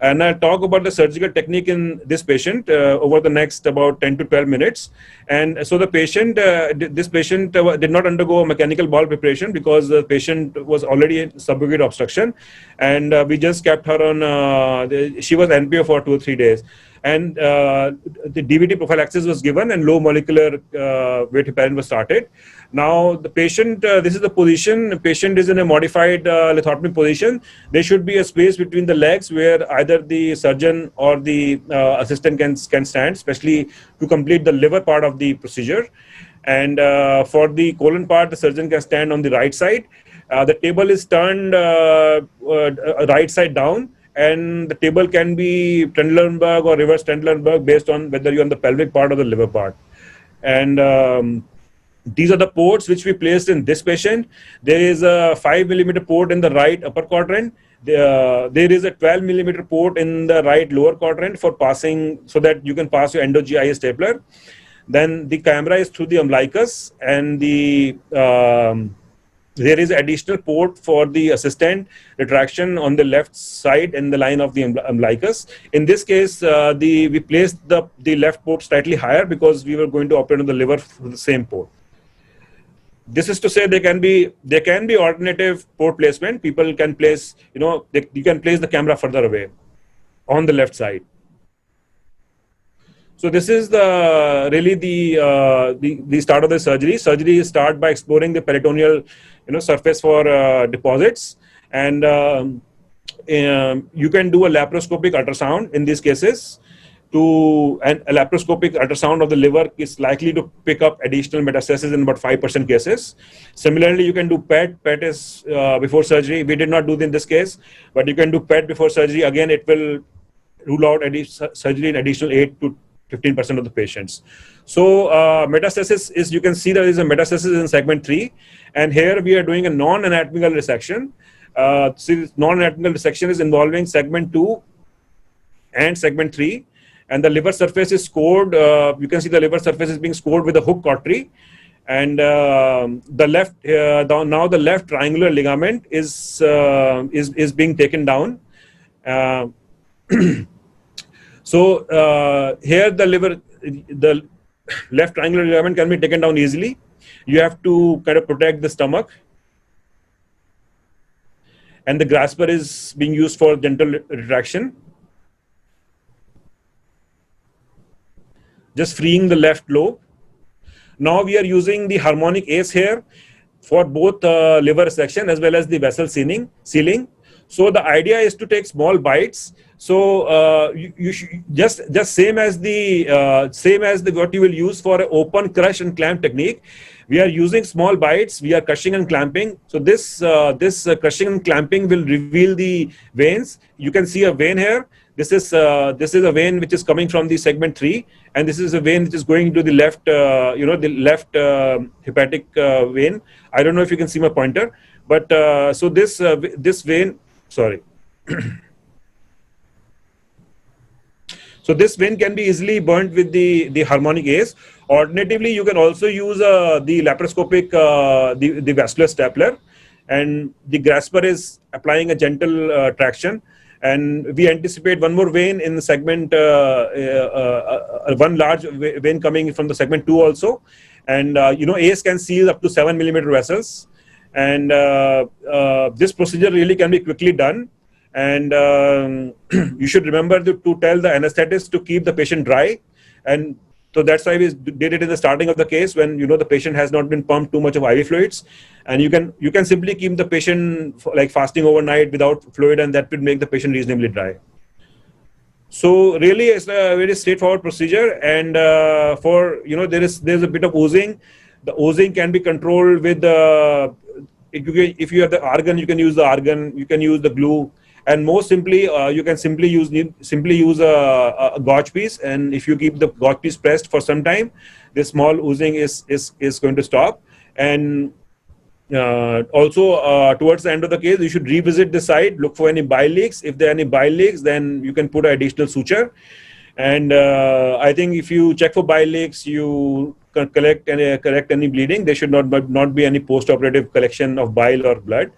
And I'll talk about the surgical technique in this patient over the next about 10 to 12 minutes. And so the patient, this patient did not undergo mechanical bowel preparation because the patient was already in subacute obstruction. And we just kept her on, she was NPO for 2 or 3 days. And the DVT prophylaxis was given and low molecular weight heparin was started. Now the patient, this is the position, the patient is in a modified lithotomy position. There should be a space between the legs where either the surgeon or the assistant can stand, especially to complete the liver part of the procedure. And for the colon part, the surgeon can stand on the right side. The table is turned right side down. And the table can be Trendelenburg or reverse Trendelenburg based on whether you're on the pelvic part or the liver part. And these are the ports which we placed in this patient. There is a 5 millimeter port in the right upper quadrant. There is a 12 millimeter port in the right lower quadrant for passing, so that you can pass your endo-GI stapler. Then the camera is through the umbilicus, and there is additional port for the assistant retraction on the left side in the line of the umbilicus. In this case, we placed the left port slightly higher because we were going to operate on the liver through the same port. This is to say there can be alternative port placement. People can place, you can place the camera further away on the left side. So this is really the start of the surgery. Surgery is started by exploring the peritoneal surface for deposits, and you can do a laparoscopic ultrasound in these cases. And a laparoscopic ultrasound of the liver is likely to pick up additional metastasis in about 5% cases. Similarly, you can do PET. PET is before surgery. We did not do it in this case, but you can do PET before surgery. Again, it will rule out surgery in additional 8 to 15% of the patients. So metastasis is, you can see there is a metastasis in segment 3, and here we are doing a non-anatomical resection. Non-anatomical resection is involving segment 2 and segment 3, and the liver surface is scored. You can see the liver surface is being scored with a hook cautery, and the left triangular ligament is being taken down. So here the left triangular ligament can be taken down easily. You have to kind of protect the stomach, and the grasper is being used for gentle retraction. Just freeing the left lobe. Now we are using the harmonic ACE here for both liver resection as well as the vessel sealing. So the idea is to take small bites. So you should just same as the what you will use for an open crush and clamp technique. We are using small bites. We are crushing and clamping. So this crushing and clamping will reveal the veins. You can see a vein here. This is a vein which is coming from the segment 3, and this is a vein which is going to the left, the left hepatic vein. I don't know if you can see my pointer, but so this vein, sorry. So this vein can be easily burnt with the harmonic ACE. Alternatively, you can also use the laparoscopic the vascular stapler, and the grasper is applying a gentle traction. And we anticipate one more vein in the segment, one large vein coming from the segment 2 also. And, ACE can seal up to 7 millimeter vessels. And this procedure really can be quickly done. And you should remember to tell the anesthetist to keep the patient dry. And so that's why we did it in the starting of the case when, the patient has not been pumped too much of IV fluids. And you can simply keep the patient like fasting overnight without fluid, and that will make the patient reasonably dry. So really it's a very straightforward procedure. And there's a bit of oozing. The oozing can be controlled with if you have the argon, you can use the argon, you can use the glue. And most simply, you can simply use a gauge piece, and if you keep the gauge piece pressed for some time, this small oozing is going to stop. And also towards the end of the case, you should revisit the site, look for any bile leaks. If there are any bile leaks, then you can put an additional suture. And I think if you check for bile leaks, you can correct any bleeding. There should not be any post-operative collection of bile or blood.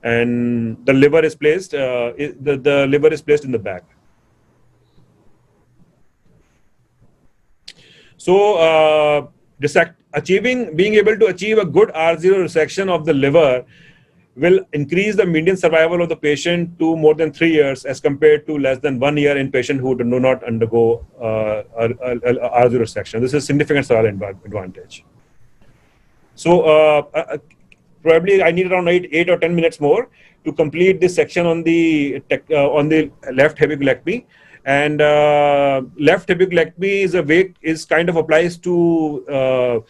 And the liver is placed. The liver is placed in the back. So being able to achieve a good R0 resection of the liver will increase the median survival of the patient to more than 3 years as compared to less than 1 year in patients who do not undergo R0 resection. This is significant survival advantage. So probably I need around 8 or 10 minutes more to complete this section on the left hemicolectomy. And left hemicolectomy is kind of applies to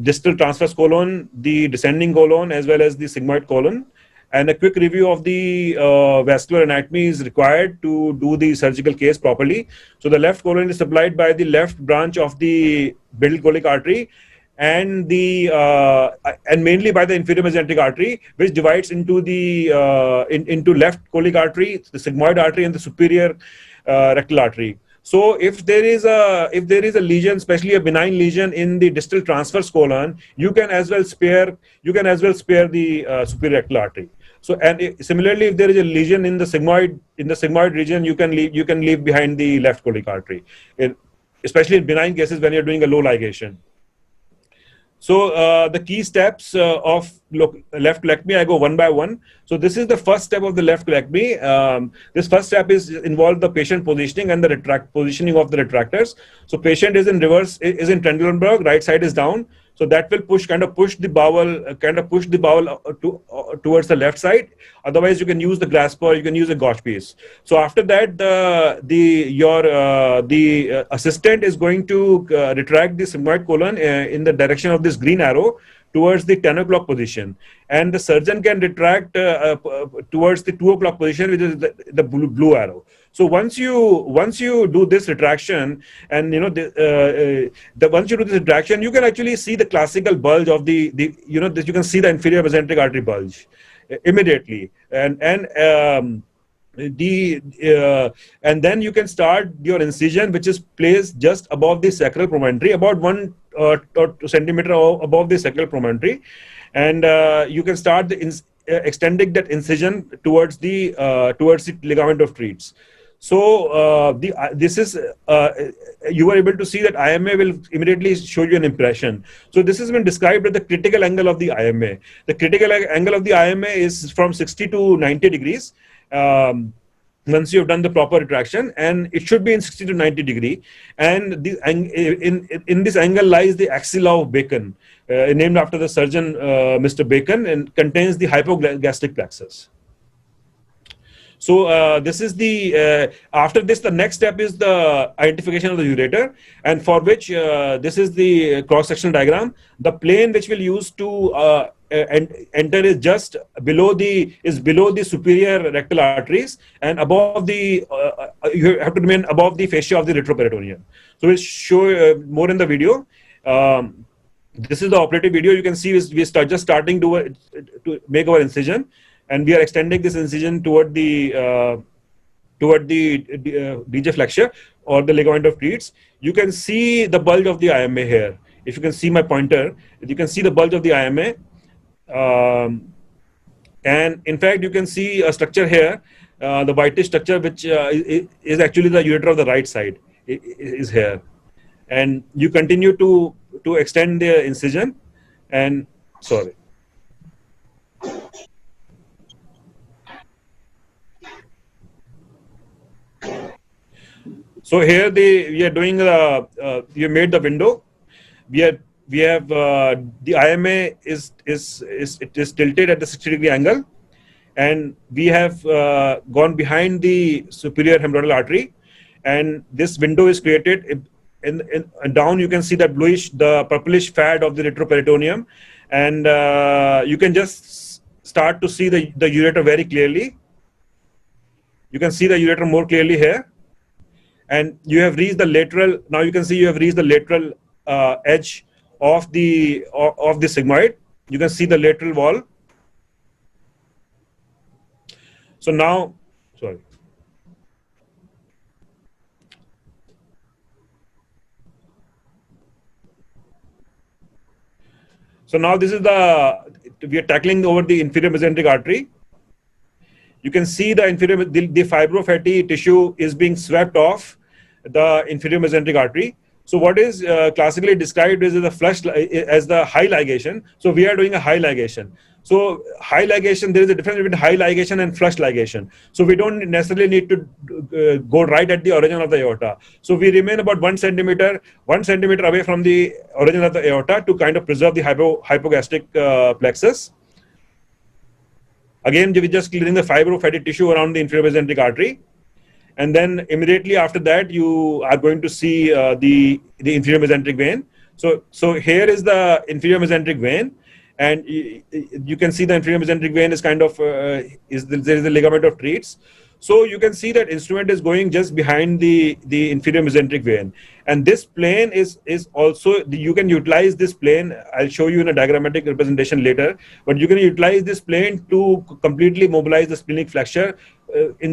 distal transverse colon, the descending colon, as well as the sigmoid colon. And a quick review of the vascular anatomy is required to do the surgical case properly. So the left colon is supplied by the left branch of the middle colic artery, and mainly by the inferior mesenteric artery, which divides into the into left colic artery, the sigmoid artery, and the superior rectal artery. So if there is a lesion, especially a benign lesion in the distal transverse colon, you can as well spare the superior rectal artery. So, and similarly, if there is a lesion in the sigmoid region, you can leave behind the left colic artery, especially in benign cases when you're doing a low ligation. So the key steps of left colectomy, I go one by one. So this is the first step of the left colectomy. This first step involve the patient positioning and the positioning of the retractors. So patient is in reverse, is in Trendelenburg, right side is down. So that will push the bowel towards the left side. Otherwise, you can use the grasper, you can use a gauche piece. So after that, the assistant is going to retract the sigmoid colon in the direction of this green arrow towards the 10 o'clock position, and the surgeon can retract towards the 2 o'clock position, which is the blue arrow. So once you do this retraction, and once you do this retraction, you can actually see the classical bulge of you can see the inferior mesenteric artery bulge immediately, and then you can start your incision, which is placed just above the sacral promontory, about 1 or 2 centimeter above the sacral promontory, and you can start extending that incision towards the ligament of Treats. So this is you are able to see that IMA will immediately show you an impression. So this has been described as the critical angle of the IMA. The critical angle of the IMA is from 60 to 90 degrees. Once you have done the proper retraction, and it should be in 60 to 90 degree, and in this angle lies the axilla of Bacon, named after the surgeon Mr. Bacon, and contains the hypogastric plexus. So this is the after this, the next step is the identification of the ureter, and for which this is the cross-sectional diagram. The plane which we'll use to enter is just below the superior rectal arteries, and above the you have to remain above the fascia of the retroperitoneum. So we'll show more in the video. This is the operative video. You can see we start just starting to make our incision, and we are extending this incision toward the DJ flexure or the ligament of Treats. You can see the bulge of the IMA here. If you can see my pointer, you can see the bulge of the IMA. And in fact, you can see a structure here, the whitish structure, which is actually the ureter of the right side, is here. And you continue to extend the incision, and sorry. So here we are doing you made the window. We have the IMA is tilted at the 60-degree angle, and we have gone behind the superior hemorrhoidal artery, and this window is created. And down you can see that the purplish fad of the retroperitoneum, and you can just start to see the ureter very clearly. You can see the ureter more clearly here, and you have reached the lateral. Now you can see you have reached the lateral edge of the sigmoid. You can see the lateral wall. So now, sorry. So now this is we are tackling over the inferior mesenteric artery. You can see the fibrofatty tissue is being swept off the inferior mesenteric artery. So what is classically described as the as the high ligation. So we are doing a high ligation. So high ligation, there is a difference between high ligation and flush ligation. So we don't necessarily need to go right at the origin of the aorta. So we remain about 1 centimeter away from the origin of the aorta to kind of preserve the hypogastric plexus. Again, we're just clearing the fibro-fatty tissue around the inferior mesenteric artery. And then immediately after that, you are going to see the inferior mesenteric vein. So here is the inferior mesenteric vein. And you can see the inferior mesenteric vein is kind of, there is the ligament of Treats. So you can see that instrument is going just behind the inferior mesenteric vein. And this plane is also, you can utilize this plane. I'll show you in a diagrammatic representation later, but you can utilize this plane to completely mobilize the splenic flexure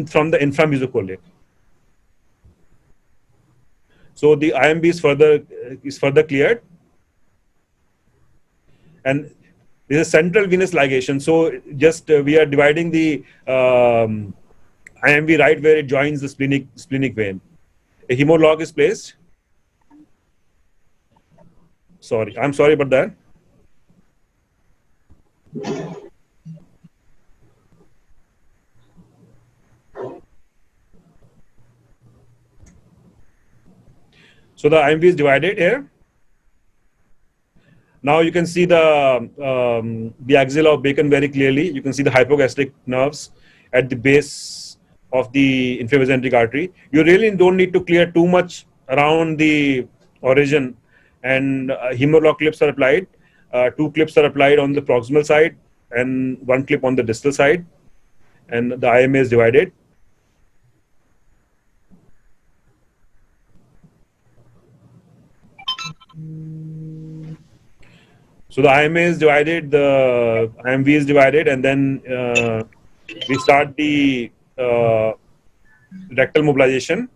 from the inframusocolic. So the IMB is further cleared. And this is central venous ligation. So just we are dividing the IMV right where it joins the splenic vein. A hemolog is placed. I'm sorry about that. So the IMV is divided here. Now you can see the axilla of Bacon very clearly. You can see the hypogastric nerves at the base of the inferior mesenteric artery. You really don't need to clear too much around the origin, and hemolog clips are applied. 2 clips are applied on the proximal side and 1 clip on the distal side, and the IMA is divided. So the IMA is divided, the IMV is divided, and then we start the rectal mobilization.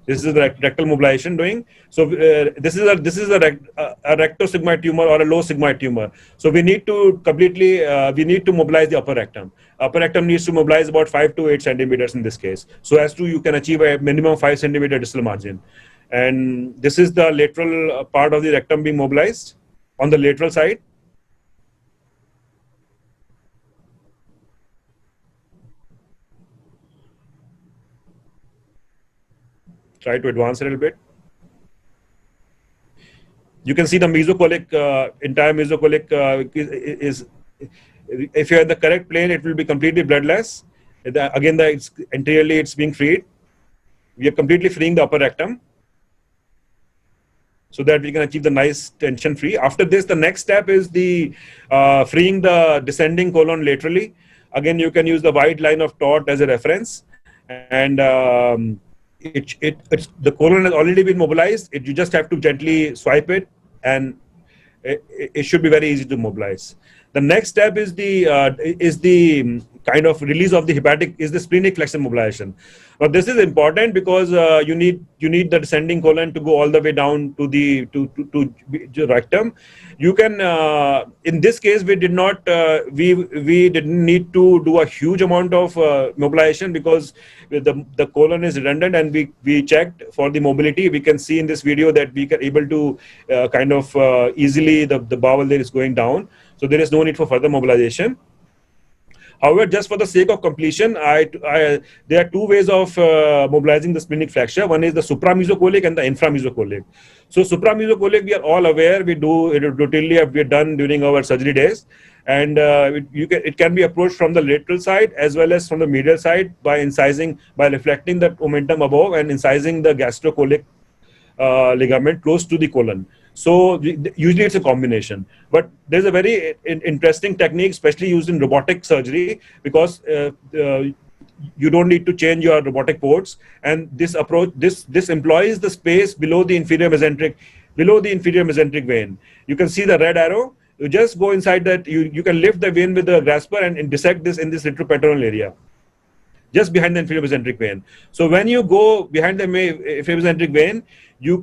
This is the rectal mobilization doing. So this is a rectosigmoid tumor or a low sigmoid tumor. So we need to mobilize the upper rectum. Upper rectum needs to mobilize about 5 to 8 centimeters in this case, so as to you can achieve a minimum 5 centimeter distal margin. And this is the lateral part of the rectum being mobilized on the lateral side. Try to advance a little bit. You can see the mesocolic, entire mesocolic is, if you're in the correct plane, it will be completely bloodless. Again, anteriorly it's being freed. We are completely freeing the upper rectum, so that we can achieve the nice tension free. After this, the next step is the freeing the descending colon laterally. Again, you can use the white line of Taut as a reference, and the colon has already been mobilized. You just have to gently swipe it, and it should be very easy to mobilize. The next step is the kind of release of the the splenic flexion mobilization. Now this is important because you need the descending colon to go all the way down to the rectum. You can in this case we didn't need to do a huge amount of mobilization because the colon is redundant, and we checked for the mobility. We can see in this video that we are able to easily the bowel there is going down, so there is no need for further mobilization. However, just for the sake of completion, there are 2 ways of mobilizing the splenic flexure. One is the supramesocolic and the inframesocolic. So supramesocolic, we are all aware, we do it routinely, we have done during our surgery days, and it can be approached from the lateral side as well as from the medial side by reflecting the momentum above and incising the gastrocolic ligament close to the colon. So usually it's a combination, but there's a very interesting technique, especially used in robotic surgery, because you don't need to change your robotic ports, and this approach this employs the space below the inferior mesenteric vein. You can see the red arrow. You just go inside that. You can lift the vein with the grasper and dissect this in this retroperitoneal area, just behind the inferior mesenteric vein. So when you go behind the inferior mesenteric vein, you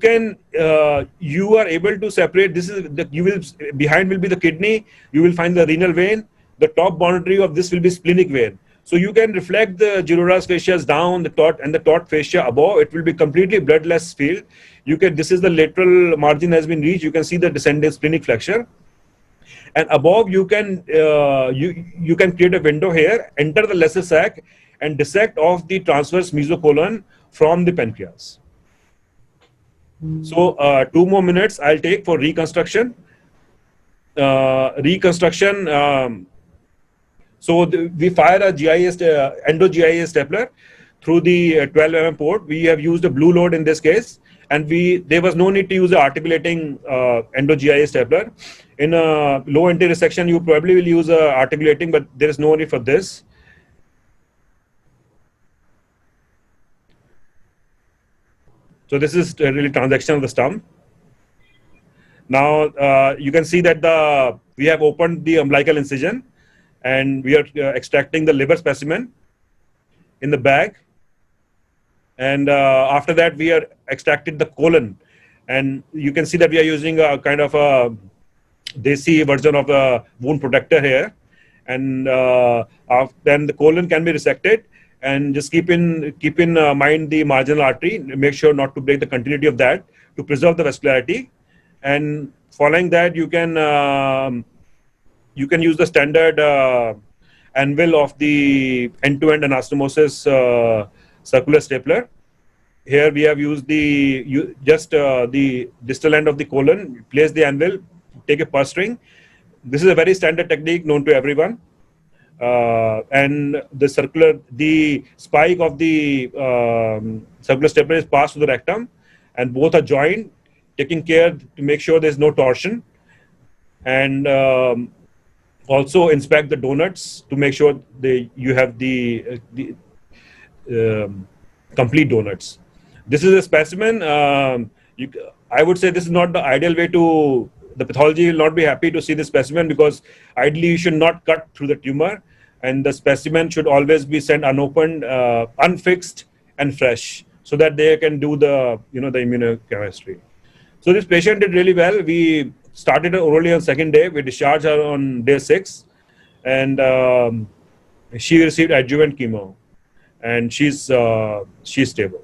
are able to separate. Behind will be the kidney. You will find the renal vein. The top boundary of this will be splenic vein. So you can reflect the giroras fascias down the taut and the taut fascia above. It will be completely bloodless field. You can, this is the lateral margin has been reached. You can see the descending splenic flexure. And above you can you can create a window here, enter the lesser sac and dissect off the transverse mesocolon from the pancreas. So 2 more minutes I'll take for reconstruction. So we fire a GIS, endo-GIS stapler through the 12 mm port. We have used a blue load in this case, and there was no need to use the articulating endo-GIS stapler. In a low anterior section, you probably will use articulating, but there is no need for this. So this is really transection of the stump. Now you can see that we have opened the umbilical incision, and we are extracting the liver specimen in the bag. And after that, we are extracted the colon, and you can see that we are using a kind of a desi version of the wound protector here. And then the colon can be resected, and just keep in mind the marginal artery. Make sure not to break the continuity of that to preserve the vascularity. And following that, you can use the standard anvil of the end-to-end anastomosis circular stapler. Here we have used the distal end of the colon, place the anvil, take a purse string. This is a very standard technique known to everyone. And the spike of the circular stapler is passed to the rectum, and both are joined, taking care to make sure there's no torsion. And also inspect the donuts to make sure you have the complete donuts. This is a specimen. I would say this is not the ideal way to, the pathology will not be happy to see this specimen, because ideally you should not cut through the tumor, and the specimen should always be sent unopened, unfixed and fresh, so that they can do the immunochemistry. So this patient did really well. We started her orally on second day. We discharged her on day 6, and she received adjuvant chemo, and she's stable.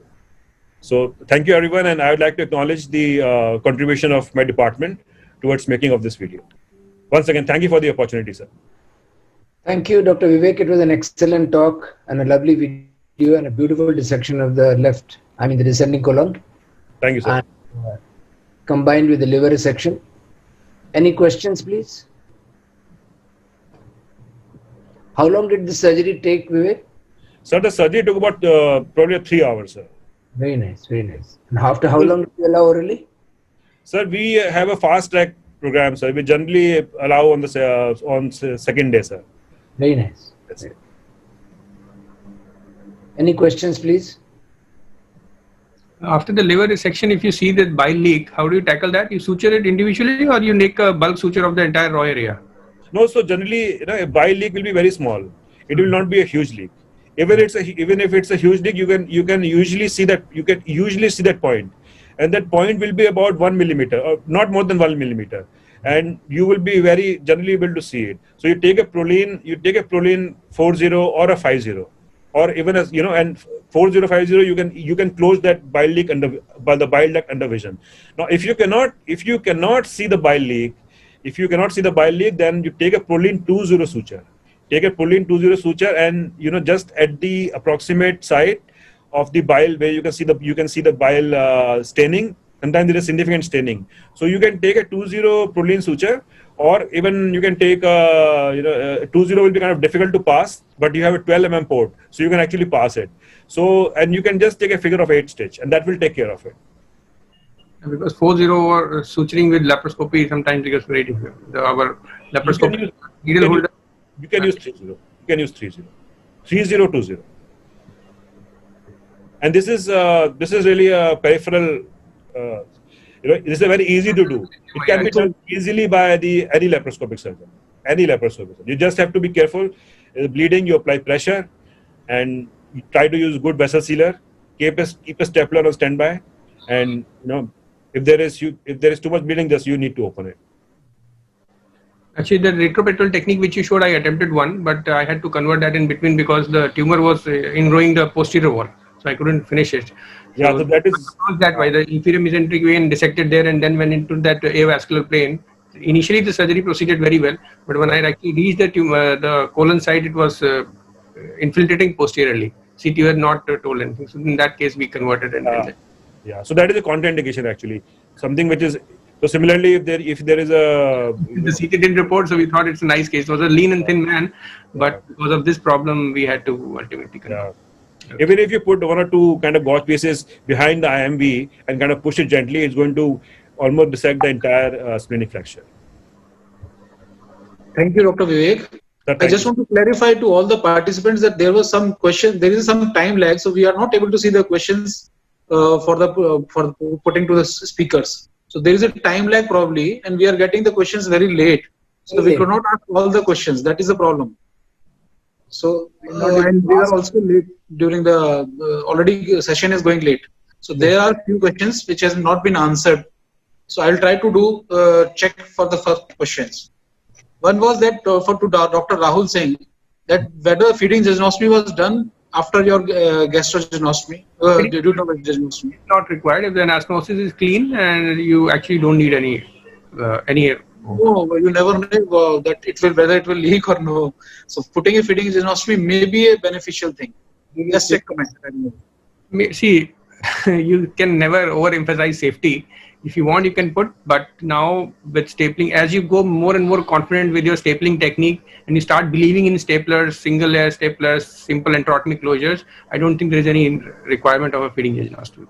So thank you everyone, and I would like to acknowledge the contribution of my department towards making of this video. Once again, thank you for the opportunity, sir. Thank you, Dr. Vivek. It was an excellent talk and a lovely video and a beautiful dissection of the the descending colon. Thank you, sir. And, combined with the liver resection. Any questions, please? How long did the surgery take, Vivek? Sir, the surgery took about probably 3 hours, sir. Very nice, very nice. And after how long did you allow orally? Sir, we have a fast track program, sir. We generally allow on the second day, sir. Very nice. That's it. Any questions, please? After the liver resection, if you see that bile leak, how do you tackle that? You suture it individually, or you make a bulk suture of the entire raw area? No, so generally, a bile leak will be very small. It will not be a huge leak. Even if it's a huge leak, you can usually see that point, and that point will be about 1 millimeter, or not more than 1 millimeter, and you will be very generally able to see it. So you take a proline 40 or a 50, or even as and 4050, you can close that bile leak by the bile duct under vision. Now, if you cannot see the bile leak, then you take a proline 20 suture. Take a proline 20 suture, and just at the approximate site of the bile where you can see the bile staining. Sometimes there is significant staining. So you can take a 20 proline suture, or even you can take 20 will be kind of difficult to pass, but you have a 12 mm port, so you can actually pass it. So, and you can just take a figure of 8 stitch, and that will take care of it. Because 40 or suturing with laparoscopy sometimes becomes very difficult. Our laparoscopy needle holder. You can use 30. You can use 30. 3020. And this is really a peripheral. This is very easy to do. It can be done easily by any laparoscopic surgeon. You just have to be careful. Bleeding, you apply pressure, and you try to use good vessel sealer. Keep a stapler on standby, and if there is too much bleeding, just you need to open it. Actually, the retroperitoneal technique which you showed, I attempted one, but I had to convert that in between because the tumor was ingrowing the posterior wall, so I couldn't finish it. Yeah, so that is that why the inferior mesenteric vein dissected there and then went into that avascular plane. Initially, the surgery proceeded very well, but when I actually reached the tumor, the colon side, it was infiltrating posteriorly. CT were not told anything. So in that case, we converted and yeah. So that is a contraindication actually. Something which is so similarly, if there is a the CT didn't report, so we thought it's a nice case. It was a lean and thin man, but because of this problem, we had to ultimately convert. Okay. Even if you put one or two kind of gauge pieces behind the IMV and kind of push it gently, it's going to almost dissect the entire splenic flexure. Thank you, Dr. Vivek. I just want to clarify to all the participants that there was some question. There is some time lag, so we are not able to see the questions for putting to the speakers. So there is a time lag probably, and we are getting the questions very late. So we could not ask all the questions. That is the problem. So and we are also late during the already session is going late. So there are few questions which has not been answered. So I'll try to do check for the first questions. One was that to Dr. Rahul Singh, that whether feeding jejunostomy was done after your gastrojejunostomy, duodenal. Not required if the anastomosis is clean and you actually don't need any. No, you never know that whether it will leak or no. So putting a feeding jejunostomy may be a beneficial thing. Just a comment. See, you can never overemphasize safety. If you want, you can put, but now with stapling, as you go more and more confident with your stapling technique and you start believing in staplers, single layer staplers, simple enterotomy closures, I don't think there is any requirement of a feeding jejunostomy.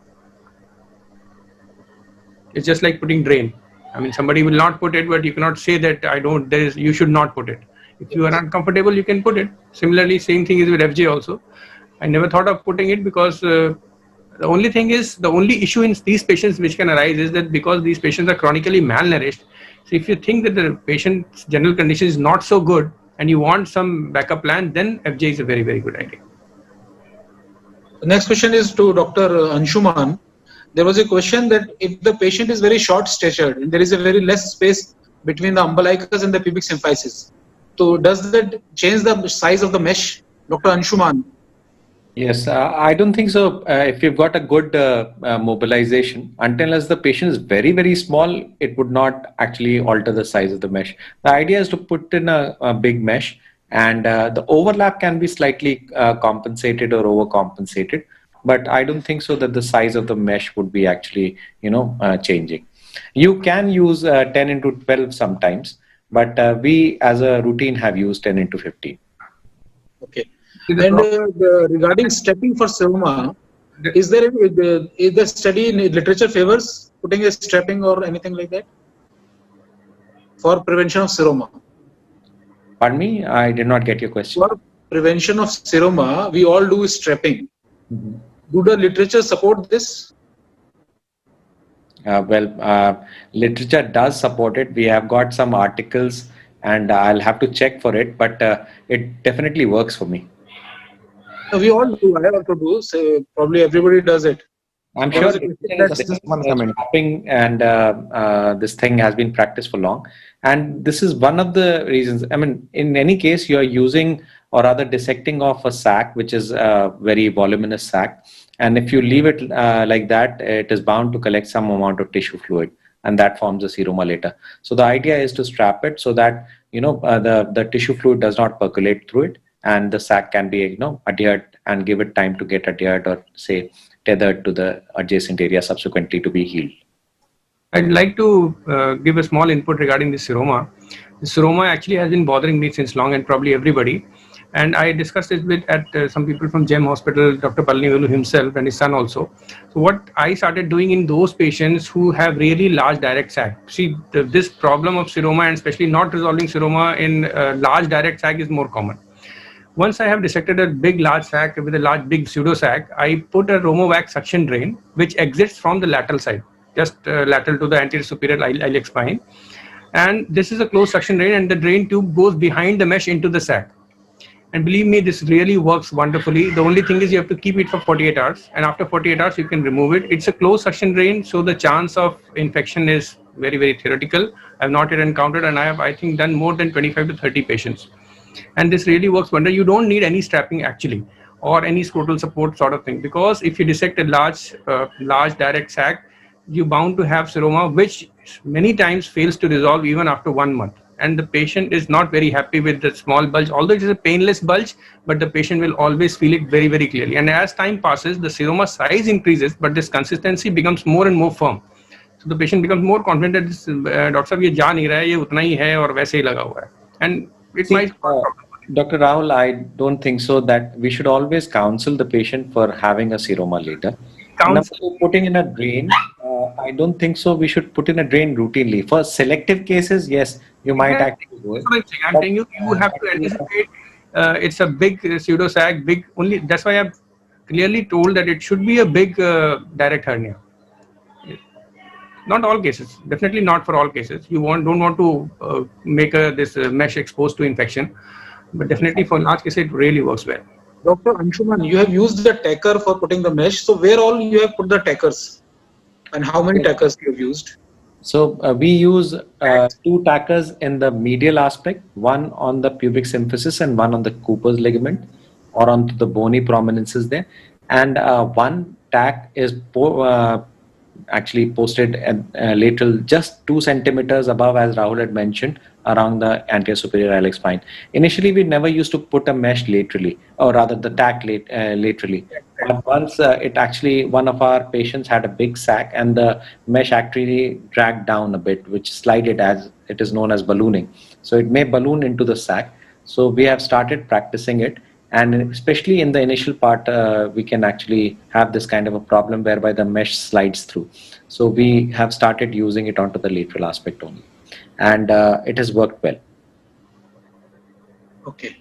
It's just like putting drain. I mean, somebody will not put it, but you cannot say that you should not put it. If you are uncomfortable, you can put it. Similarly, same thing is with FJ also. I never thought of putting it because the only issue in these patients which can arise is that because these patients are chronically malnourished. So if you think that the patient's general condition is not so good and you want some backup plan, then FJ is a very, very good idea. The next question is to Dr. Anshuman. There was a question that if the patient is very short statured and there is a very less space between the umbilicus and the pubic symphysis, so does that change the size of the mesh? Dr. Anshuman. Yes, I don't think so. If you've got a good mobilization, unless the patient is very, very small, it would not actually alter the size of the mesh. The idea is to put in a big mesh, and the overlap can be slightly compensated or overcompensated. But I don't think so that the size of the mesh would be actually, changing. You can use 10x12 sometimes, but we as a routine have used 10x15. Okay. And regarding stepping for seroma, is the study in literature favors putting a strapping or anything like that for prevention of seroma? Pardon me, I did not get your question. For prevention of seroma, we all do strapping. Mm-hmm. Do the literature support this? Literature does support it. We have got some articles, and I'll have to check for it, but it definitely works for me. We all do. I also do. So probably everybody does it. I'm sure this thing has been practiced for long. And this is one of the reasons. I mean, in any case, you're using or rather dissecting off a sac, which is a very voluminous sac. And if you leave it like that, it is bound to collect some amount of tissue fluid, and that forms a seroma later. So the idea is to strap it so that, the tissue fluid does not percolate through it, and the sac can be, adhered and give it time to get adhered or say tethered to the adjacent area subsequently to be healed. I'd like to give a small input regarding the seroma. The seroma actually has been bothering me since long, and probably everybody. And I discussed it with some people from GEM Hospital, Dr. Palnivelu himself and his son also. So what I started doing in those patients who have really large direct sac. See, this problem of seroma and especially not resolving seroma in large direct sac is more common. Once I have dissected a big large sac with a large big pseudo sac, I put a Romovac suction drain which exits from the lateral side, just lateral to the anterior superior iliac spine. And this is a closed suction drain, and the drain tube goes behind the mesh into the sac. And believe me, this really works wonderfully. The only thing is you have to keep it for 48 hours. And after 48 hours, you can remove it. It's a closed suction drain, so the chance of infection is very, very theoretical. I've not yet encountered, and I have, I think, done more than 25 to 30 patients. And this really works wonder. You don't need any strapping actually, or any scrotal support sort of thing, because if you dissect a large direct sac, you're bound to have seroma, which many times fails to resolve even after 1 month. And the patient is not very happy with the small bulge, although it is a painless bulge, but the patient will always feel it very, very clearly. And as time passes, the seroma size increases, but this consistency becomes more and more firm. So the patient becomes more confident that this, Dr. Sahab, ye ja nahi raha hai, ye utna hi hai aur वैसे ही लगा हुआ है. And it might. Dr. Rahul, I don't think so that we should always counsel the patient for having a seroma later. Putting in a drain, I don't think so. We should put in a drain routinely. For selective cases, yes, you might actually do it. I'm telling you, you have to anticipate. It's a big pseudo sag, big only. That's why I've clearly told that it should be a big direct hernia. Not all cases, definitely not for all cases. You don't want to make this mesh exposed to infection, but definitely for large cases, it really works well. Dr. Anshuman, you have used the tacker for putting the mesh. So where all you have put the tackers, and how many tackers you have used? So we use 2 tackers in the medial aspect, one on the pubic symphysis and one on the Cooper's ligament or onto the bony prominences there. And one tack is actually posted at lateral just 2 centimeters above, as Rahul had mentioned, around the anterior superior iliac spine. Initially, we never used to put a mesh laterally, or rather the tack laterally. But once it actually, one of our patients had a big sac and the mesh actually dragged down a bit, which slided, as it is known as ballooning. So it may balloon into the sac. So we have started practicing it. And especially in the initial part, we can actually have this kind of a problem whereby the mesh slides through. So we have started using it onto the lateral aspect only. And it has worked well. Okay.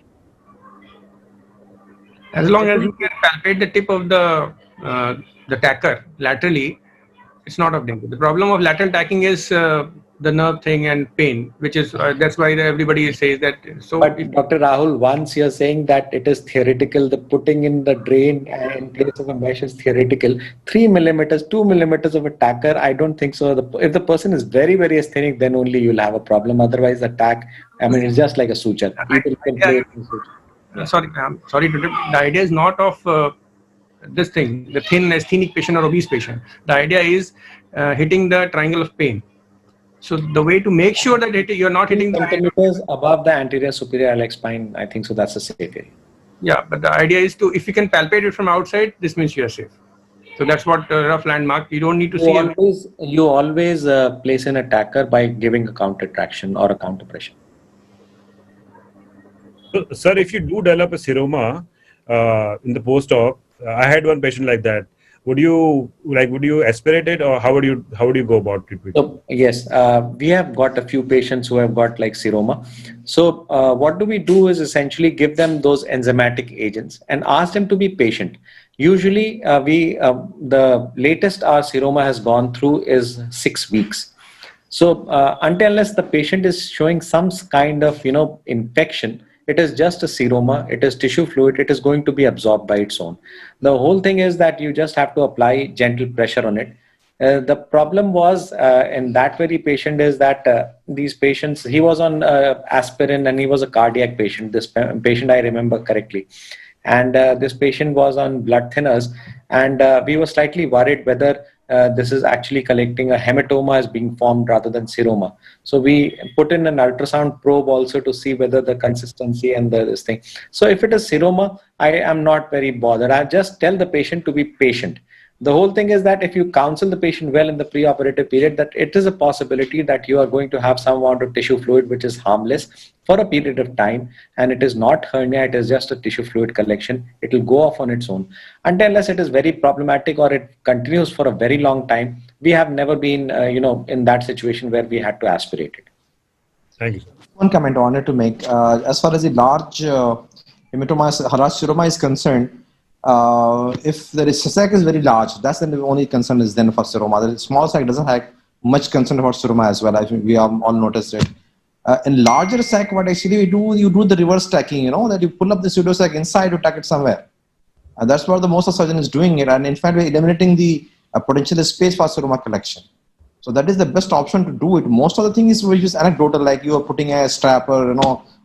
As long as you can palpate the tip of the tacker laterally, it's not of danger. The problem of lateral tacking is the nerve thing and pain, which is that's why everybody says that. So, but Dr. Rahul, once you're saying that it is theoretical, the putting in the drain in place of a mesh is theoretical. 3 millimeters, 2 millimeters of a tacker, I don't think so. If the person is very, very asthenic, then only you'll have a problem. Otherwise, the tack, I mean, it's just like a suture. People can play it in suture. Sorry, the idea is not of this thing, the thin asthenic patient or obese patient. The idea is hitting the triangle of pain. So the way to make sure that you're not hitting the centimeters above the anterior superior iliac spine, I think so that's a safe area. Yeah, but the idea is to, if you can palpate it from outside, this means you are safe. So that's what rough landmark. You don't need to see. You always place in a tacker by giving a counter traction or a counter pressure. So, sir, if you do develop a seroma in the post-op, I had one patient like that. Would you aspirate it, or how would you go about it? So, yes, we have got a few patients who have got like seroma. So what do we do is essentially give them those enzymatic agents and ask them to be patient. Usually the latest our seroma has gone through is 6 weeks. So unless the patient is showing some kind of infection, it is just a seroma, it is tissue fluid, it is going to be absorbed by its own. The whole thing is that you just have to apply gentle pressure on it. The problem was in that very patient is that these patients, he was on aspirin and he was a cardiac patient. This patient I remember correctly. And this patient was on blood thinners, and we were slightly worried whether this is actually collecting a hematoma is being formed rather than seroma. So we put in an ultrasound probe also to see whether the consistency and this thing. So if it is seroma, I am not very bothered. I just tell the patient to be patient. The whole thing is that if you counsel the patient well in the preoperative period, that it is a possibility that you are going to have some amount of tissue fluid which is harmless for a period of time, and it is not hernia, it is just a tissue fluid collection. It will go off on its own. Unless it is very problematic or it continues for a very long time, we have never been in that situation where we had to aspirate it. Thank you. One comment I wanted to make. As far as the large seroma is concerned, if the sac is very large, that's the only concern is then for seroma. The small sac doesn't have much concern about seroma as well. I think we have all noticed it. In larger sac, what actually we do, you do the reverse stacking, that you pull up the pseudo sac inside to tack it somewhere. And that's what the most of surgeon is doing it. And in fact, we're eliminating the potential space for seroma collection. So that is the best option to do it. Most of the things is just anecdotal, like you are putting a strapper,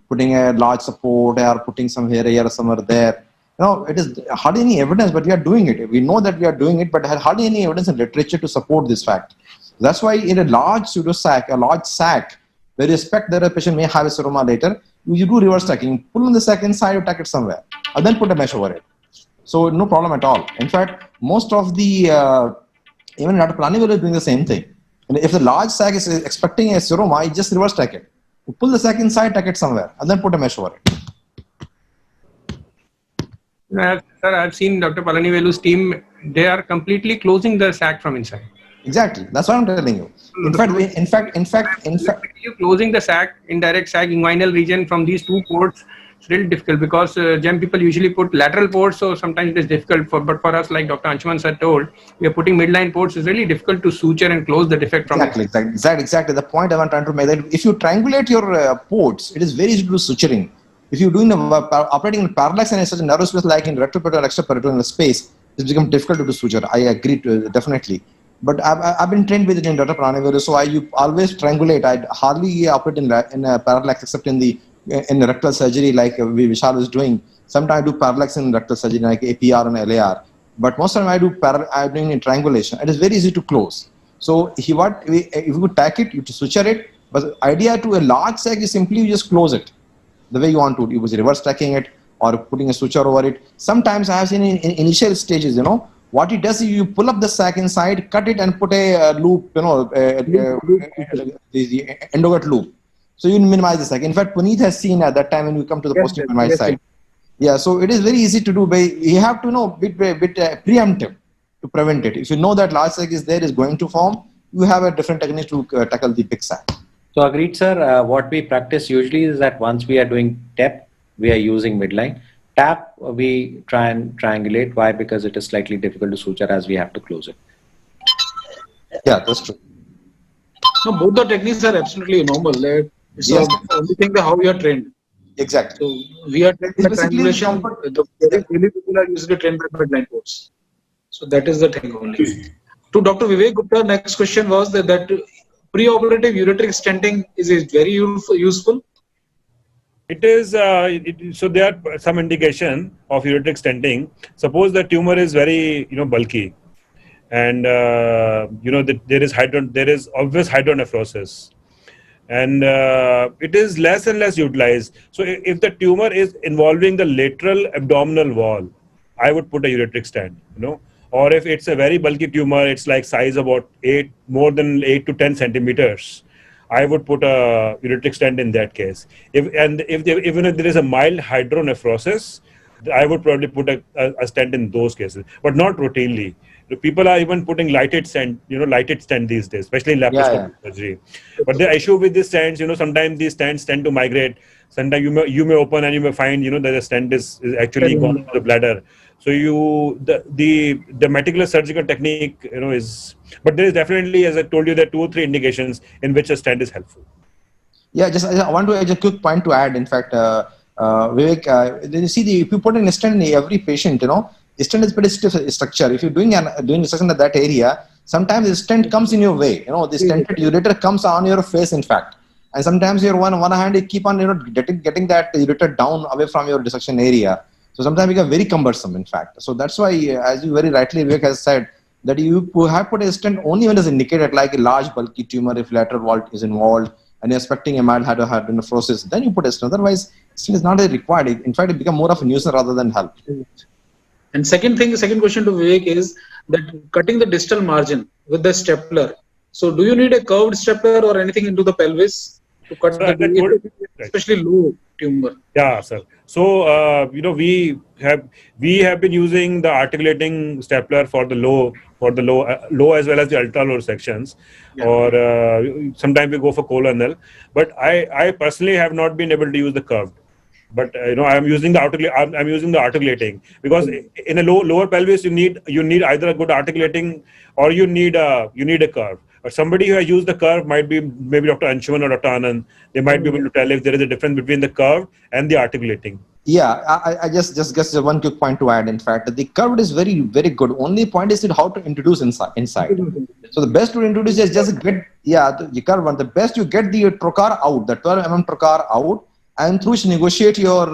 putting a large support or putting some here or somewhere there. It is hardly any evidence, but we are doing it. We know that we are doing it, but hardly any evidence in literature to support this fact. That's why in a large pseudo sac, a large sac, where you expect that a patient may have a seroma later, you do reverse stacking, pull on the sac inside, you tack it somewhere, and then put a mesh over it. So no problem at all. In fact, most of the, even Dr. Pranivelu is doing the same thing. And if the large sac is expecting a seroma, you just reverse tack it. You pull the sac inside, tack it somewhere, and then put a mesh over it. Sir, I've seen Dr. Palanivelu's team, they are completely closing the sac from inside. Exactly. That's what I'm telling you. In fact, you closing the sac, indirect sac, inguinal region from these two ports, it's really difficult because GEM people usually put lateral ports, so sometimes it is difficult. But for us, like Dr. Anshuman sir told, we are putting midline ports. It's really difficult to suture and close the defect from Exactly. The point I'm trying to make, that if you triangulate your ports, it is very easy to do suturing. If you're doing operating in parallax and such a narrow space like in retroperitoneal or extraperitoneal space, it's become difficult to do suture. I agree definitely. But I've been trained with it in Dr. Pranivelu, so you always triangulate. I hardly operate in parallax except in rectal surgery like Vishal is doing. Sometimes I do parallax in rectal surgery like APR and LAR. But most of the time I'm doing in triangulation. It is very easy to close. So if you tack it, you suture it. But the idea to a large sac is simply you just close it the way you want to. You was reverse stacking it or putting a suture over it. Sometimes I have seen in initial stages, what it does is you pull up the sac inside, cut it and put a loop, the endogut loop. So you minimize the sac. In fact, Puneet has seen at that time when we come to the posterior minimized side. Yeah, so it is very easy to do. You have to know bit preemptive to prevent it. If you know that large sac is there, is going to form, you have a different technique to tackle the big sac. So agreed, sir. What we practice usually is that once we are doing TEP, we are using midline. TAP, we try and triangulate. Why? Because it is slightly difficult to suture as we have to close it. Yeah, that's true. No, both the techniques are absolutely normal. It's the only thing how we are trained. Exactly. So we are trained by triangulation. The people are usually trained by midline ports. So that is the thing only. To Dr. Vivek Gupta, next question was that preoperative ureteric stenting is very useful. It is, so there are some indication of ureteric stenting. Suppose the tumor is very, bulky, and that there is obvious hydronephrosis, and it is less and less utilized. So if the tumor is involving the lateral abdominal wall, I would put a ureteric stent, or if it's a very bulky tumor, it's like size about more than 8 to 10 centimeters. I would put a ureteric stent in that case. Even if there is a mild hydronephrosis, I would probably put a stent in those cases, but not routinely. People are even putting lighted stent these days, especially in laparoscopic surgery. But the issue with these stents, sometimes these stents tend to migrate. Sometimes you may open and you may find, that the stent is actually gone into the bladder. So the meticulous surgical technique, but there is definitely, as I told you, there are 2 or 3 indications in which a stent is helpful. Yeah, I want to add a quick point to add. In fact, Vivek, you see, if you put a stent in every patient, the stent is pretty stiff structure. If you're doing dissection at that area, sometimes the stent comes in your way. The stented ureter comes on your face, in fact. And sometimes your one hand, you keep on, getting that ureter down away from your dissection area. So sometimes it becomes very cumbersome, in fact. So that's why, as you very rightly, Vivek has said, that you have put a stent only when it is indicated, like a large bulky tumor, if lateral wall is involved, and you're expecting a mild hydronephrosis, then you put a stent. Otherwise, stent is not really required. In fact, it becomes more of a nuisance rather than help. And second question to Vivek is that cutting the distal margin with the stapler. So do you need a curved stapler or anything into the pelvis to cut especially low tumor? Yeah, sir. So we have been using the articulating stapler for the low as well as the ultra low sections, or sometimes we go for colonal. But I personally have not been able to use the curved. But I'm using the articulating, because in a lower pelvis you need either a good articulating or you need a curve. Somebody who has used the curve might be maybe Dr. Anshuman or Dr. Anand. They might be able to tell if there is a difference between the curve and the articulating. Yeah, I just guess one quick point to add. In fact, the curved is very, very good. Only point is how to introduce inside. So the best to introduce is just get the curved one. The best you get the trocar out, the 12 mm trocar out, and through negotiate your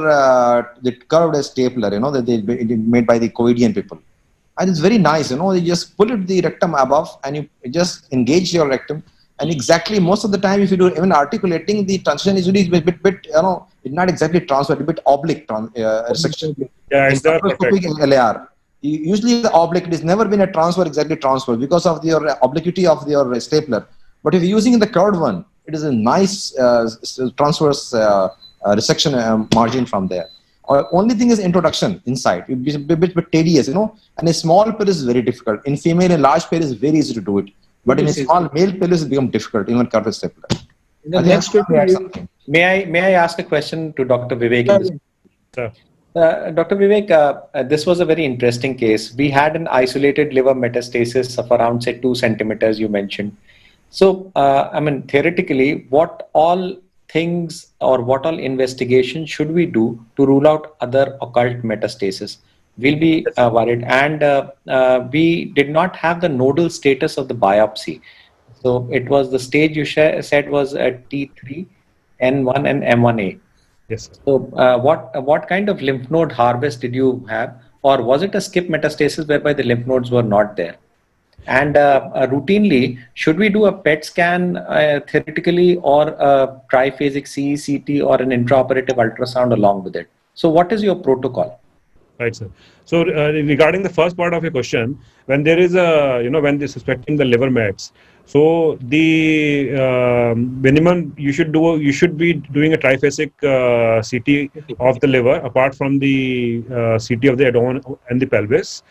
the curved stapler. That they made by the Covidian people, and it's very nice. You just pull it the rectum above, and you just engage your rectum. And exactly most of the time, if you do even articulating, the transition is really a bit it's not exactly transverse, a bit oblique section. Yeah, it's the LAR. Usually the oblique, it has never been a exactly transverse because of your obliquity of your stapler. But if you're using the curved one, it is a nice transverse resection margin from there. Only thing is introduction inside. It will be a bit tedious, And a small pill is very difficult. In female, a large pill is very easy to do it. But in a small male pill, it becomes difficult, even curved stapler. The next question. May I ask a question to Dr. Vivek? Sure. Dr. Vivek, this was a very interesting case. We had an isolated liver metastasis of around, say, 2 centimeters, you mentioned. So, theoretically, what all things or what all investigation should we do to rule out other occult metastasis? We'll be worried. And we did not have the nodal status of the biopsy. So it was the stage you said was at T3, N1 and M1A. Yes. So what kind of lymph node harvest did you have? Or was it a skip metastasis whereby the lymph nodes were not there? And routinely, should we do a PET scan theoretically or a triphasic CECT or an intraoperative ultrasound along with it? So what is your protocol? Right, sir. So regarding the first part of your question, when there is when they're suspecting the liver mets, so the minimum you should be doing a triphasic CT of the liver apart from the CT of the abdomen and the pelvis.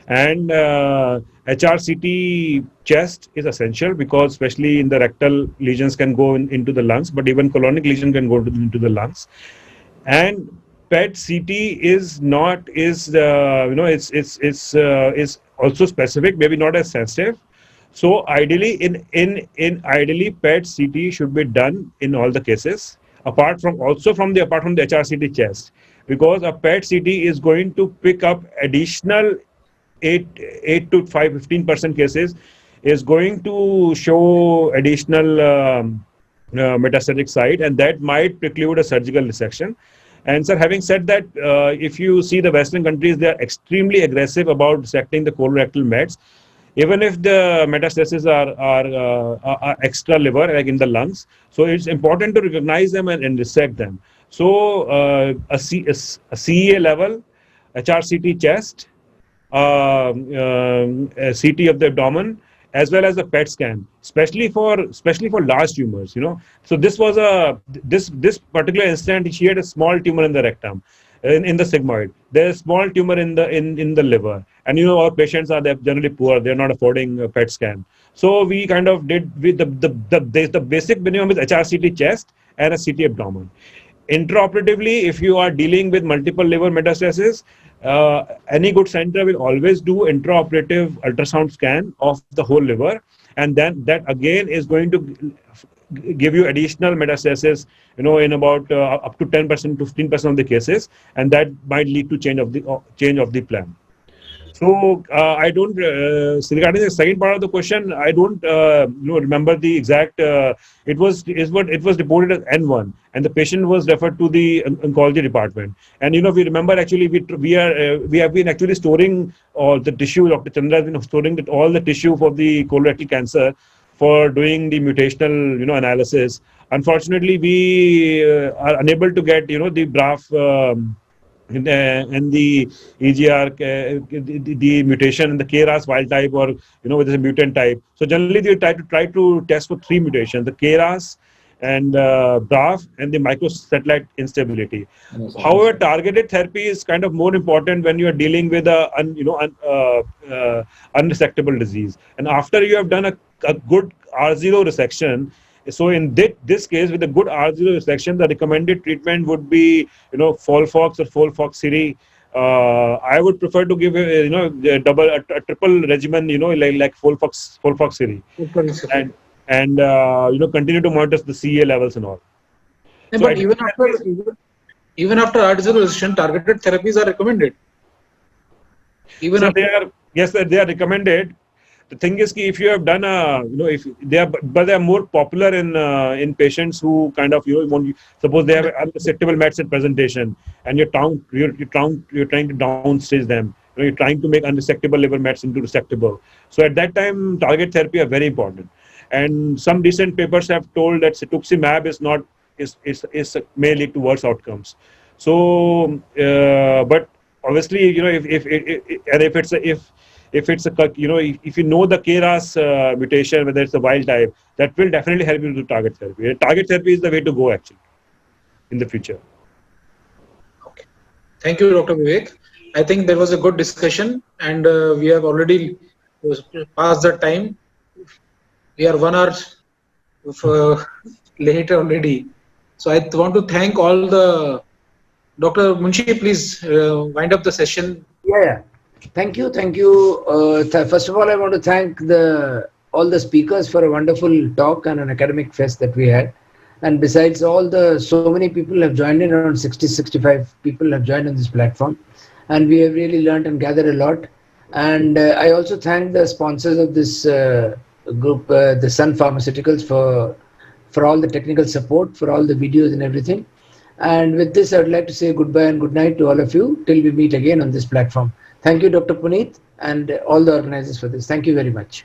And HRCT chest is essential because especially in the rectal lesions can go into the lungs, but even colonic lesion can go into the lungs. And PET CT is also specific, maybe not as sensitive. So ideally, ideally PET CT should be done in all the cases, apart from the HRCT chest, because a PET CT is going to pick up additional 8 to 15% cases, is going to show additional metastatic site, and that might preclude a surgical resection. And sir, having said that, if you see the Western countries, they are extremely aggressive about resecting the colorectal mets, even if the metastases are extra liver, like in the lungs. So it's important to recognize them and resect them. So a CEA level, HRCT chest, CT of the abdomen, as well as the PET scan, especially for large tumors, So this was this particular incident, she had a small tumor in the rectum, in the sigmoid. There's a small tumor in the liver, and our patients are generally poor; they're not affording a PET scan. So we kind of did with the basic minimum is HRCT chest and a CT abdomen. Intraoperatively, if you are dealing with multiple liver metastasis, any good center will always do intraoperative ultrasound scan of the whole liver, and then that again is going to give you additional metastasis, in about up to 10%, 15% of the cases, and that might lead to change of the plan. So I don't. Regarding the second part of the question, I don't remember the exact. It was reported as N1, and the patient was referred to the oncology department. And we remember actually we have been actually storing all the tissue. Dr. Chandra has been storing all the tissue for the colorectal cancer for doing the mutational analysis. Unfortunately, we are unable to get the BRAF. And the EGR, the mutation in the KRAS wild type, or with a mutant type. So generally, they try to test for 3 mutations: the KRAS and BRAF and the microsatellite instability. However, targeted therapy is kind of more important when you are dealing with a unresectable disease. And after you have done a good R0 resection. So in this case, with a good R0 resection, the recommended treatment would be, FOLFOX or FOLFOXIRI I would prefer to give a triple regimen, like Folfoxiri, and continue to monitor the CA levels and all. Yeah, So but even after artificial resistance, targeted therapies are recommended. Even so after they are recommended. The thing is, if you have done if they are, but they are more popular in patients who kind of suppose they have unresectable mets at presentation, and you're trying to downstage them. You're trying to make unresectable liver mets into resectable. So at that time, target therapy are very important. And some recent papers have told that cetuximab may lead to worse outcomes. So, but obviously, if you know the KRAS mutation, whether it's a wild type, that will definitely help you to target therapy. Target therapy is the way to go actually in the future. Okay. Thank you, Dr. Vivek. I think there was a good discussion, and we have already passed the time. We are 1 hour late already. So I want to thank all the Dr. Munshi, please wind up the session. Yeah. Thank you. First of all, I want to thank all the speakers for a wonderful talk and an academic fest that we had. And besides so many people have joined in, around 65 people have joined on this platform. And we have really learned and gathered a lot. And I also thank the sponsors of this group, the Sun Pharmaceuticals, for all the technical support, for all the videos and everything. And with this, I would like to say goodbye and good night to all of you till we meet again on this platform. Thank you, Dr. Puneet, and all the organizers for this. Thank you very much.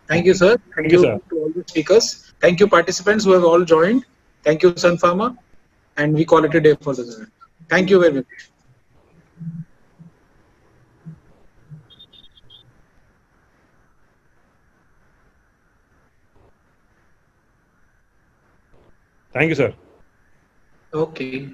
Thank you, sir. Thank you, sir. To all the speakers. Thank you, participants who have all joined. Thank you, Sun Pharma. And we call it a day for the event. Thank you very much. Thank you, sir. Okay.